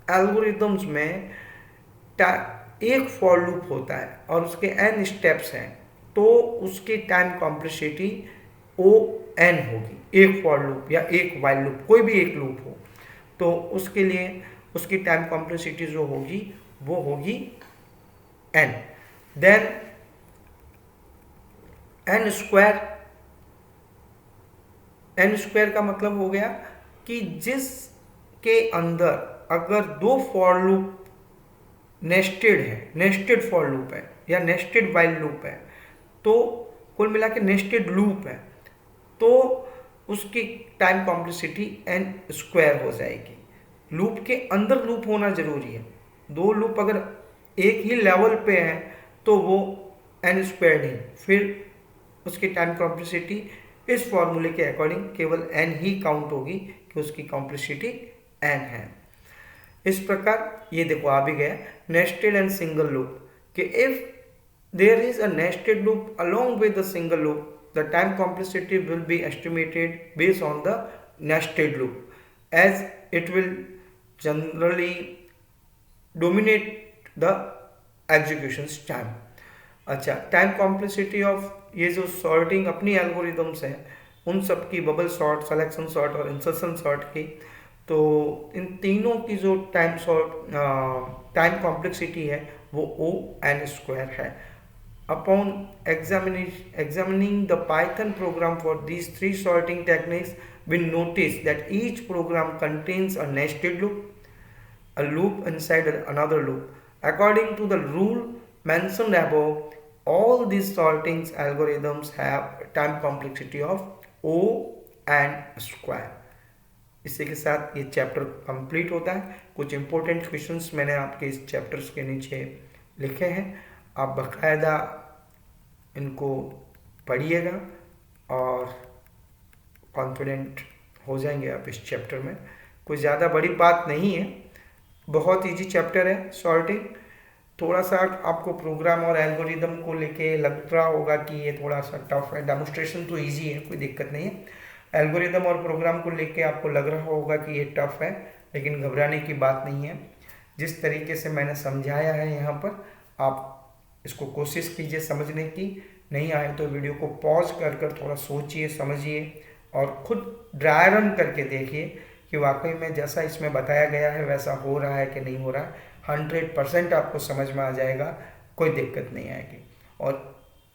एल्गोरिदम्स में एक फॉर लूप होता है और उसके n स्टेप्स हैं तो उसकी टाइम कॉम्प्लेक्सिटी ON होगी. एक फॉर लूप या एक वाइल लूप, कोई भी एक लूप हो तो उसके लिए उसकी टाइम कॉम्प्लेक्सिटी जो होगी वो होगी n. देन n स्क्वायर का मतलब हो गया कि जिसके अंदर अगर दो फॉर लूप नेस्टेड है, नेस्टेड फॉर लूप है या नेस्टेड वाइल लूप है, तो कुल मिला के नेस्टेड लूप है, तो उसकी टाइम कॉम्प्लेक्सिटी n स्क्वायर हो जाएगी. लूप के अंदर लूप होना जरूरी है. दो लूप अगर एक ही लेवल पे हैं तो वो n स्क्वायर नहीं, फिर उसकी टाइम कॉम्प्लेक्सिटी इस फॉर्मूले के अकॉर्डिंग केवल n ही काउंट होगी कि उसकी कॉम्प्लेक्सिटी n है. इस प्रकार ये देखो आ भी गया नेस्टेड एंड सिंगल लूप कि if there is a nested loop along with the single loop, the time complexity will be estimated based on the nested loop, as it will generally dominate the execution time. अच्छा, time complexity of ये जो sorting अपनी algorithms हैं उन सब की, bubble sort, selection sort और insertion sort की, तो इन तीनों की जो टाइम कॉम्प्लेक्सिटी है वो ON स्क्वायर है. Upon examining the Python program for these three sorting techniques, we notice that each program contains a nested loop, a loop inside another loop. According to the rule mentioned above, all these sorting algorithms have time complexity of ON square. इसी के साथ ये chapter complete होता है. कुछ important questions मैंने आपके इस चैप्टर्स के नीचे लिखे हैं, आप बाकायदा इनको पढ़िएगा और कॉन्फिडेंट हो जाएंगे आप इस चैप्टर में. कोई ज़्यादा बड़ी बात नहीं है, बहुत इजी चैप्टर है सॉर्टिंग. थोड़ा सा आपको प्रोग्राम और एल्गोरिदम को लेके लग रहा होगा कि ये थोड़ा सा टफ है, डेमोन्स्ट्रेशन तो इजी है, कोई दिक्कत नहीं है. एल्गोरिदम और प्रोग्राम को लेके आपको लग रहा होगा कि ये टफ है, लेकिन घबराने की बात नहीं है. जिस तरीके से मैंने समझाया है यहाँ पर, आप इसको कोशिश कीजिए समझने की. नहीं आए तो वीडियो को पॉज कर थोड़ा सोचिए, समझिए और खुद ड्राई रन करके देखिए कि वाकई में जैसा इसमें बताया गया है वैसा हो रहा है कि नहीं हो रहा है. 100% आपको समझ में आ जाएगा, कोई दिक्कत नहीं आएगी. और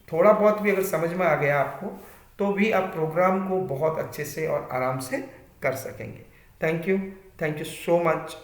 थोड़ा बहुत भी अगर समझ में आ गया आपको तो भी आप प्रोग्राम को बहुत अच्छे से और आराम से कर सकेंगे. Thank you so much.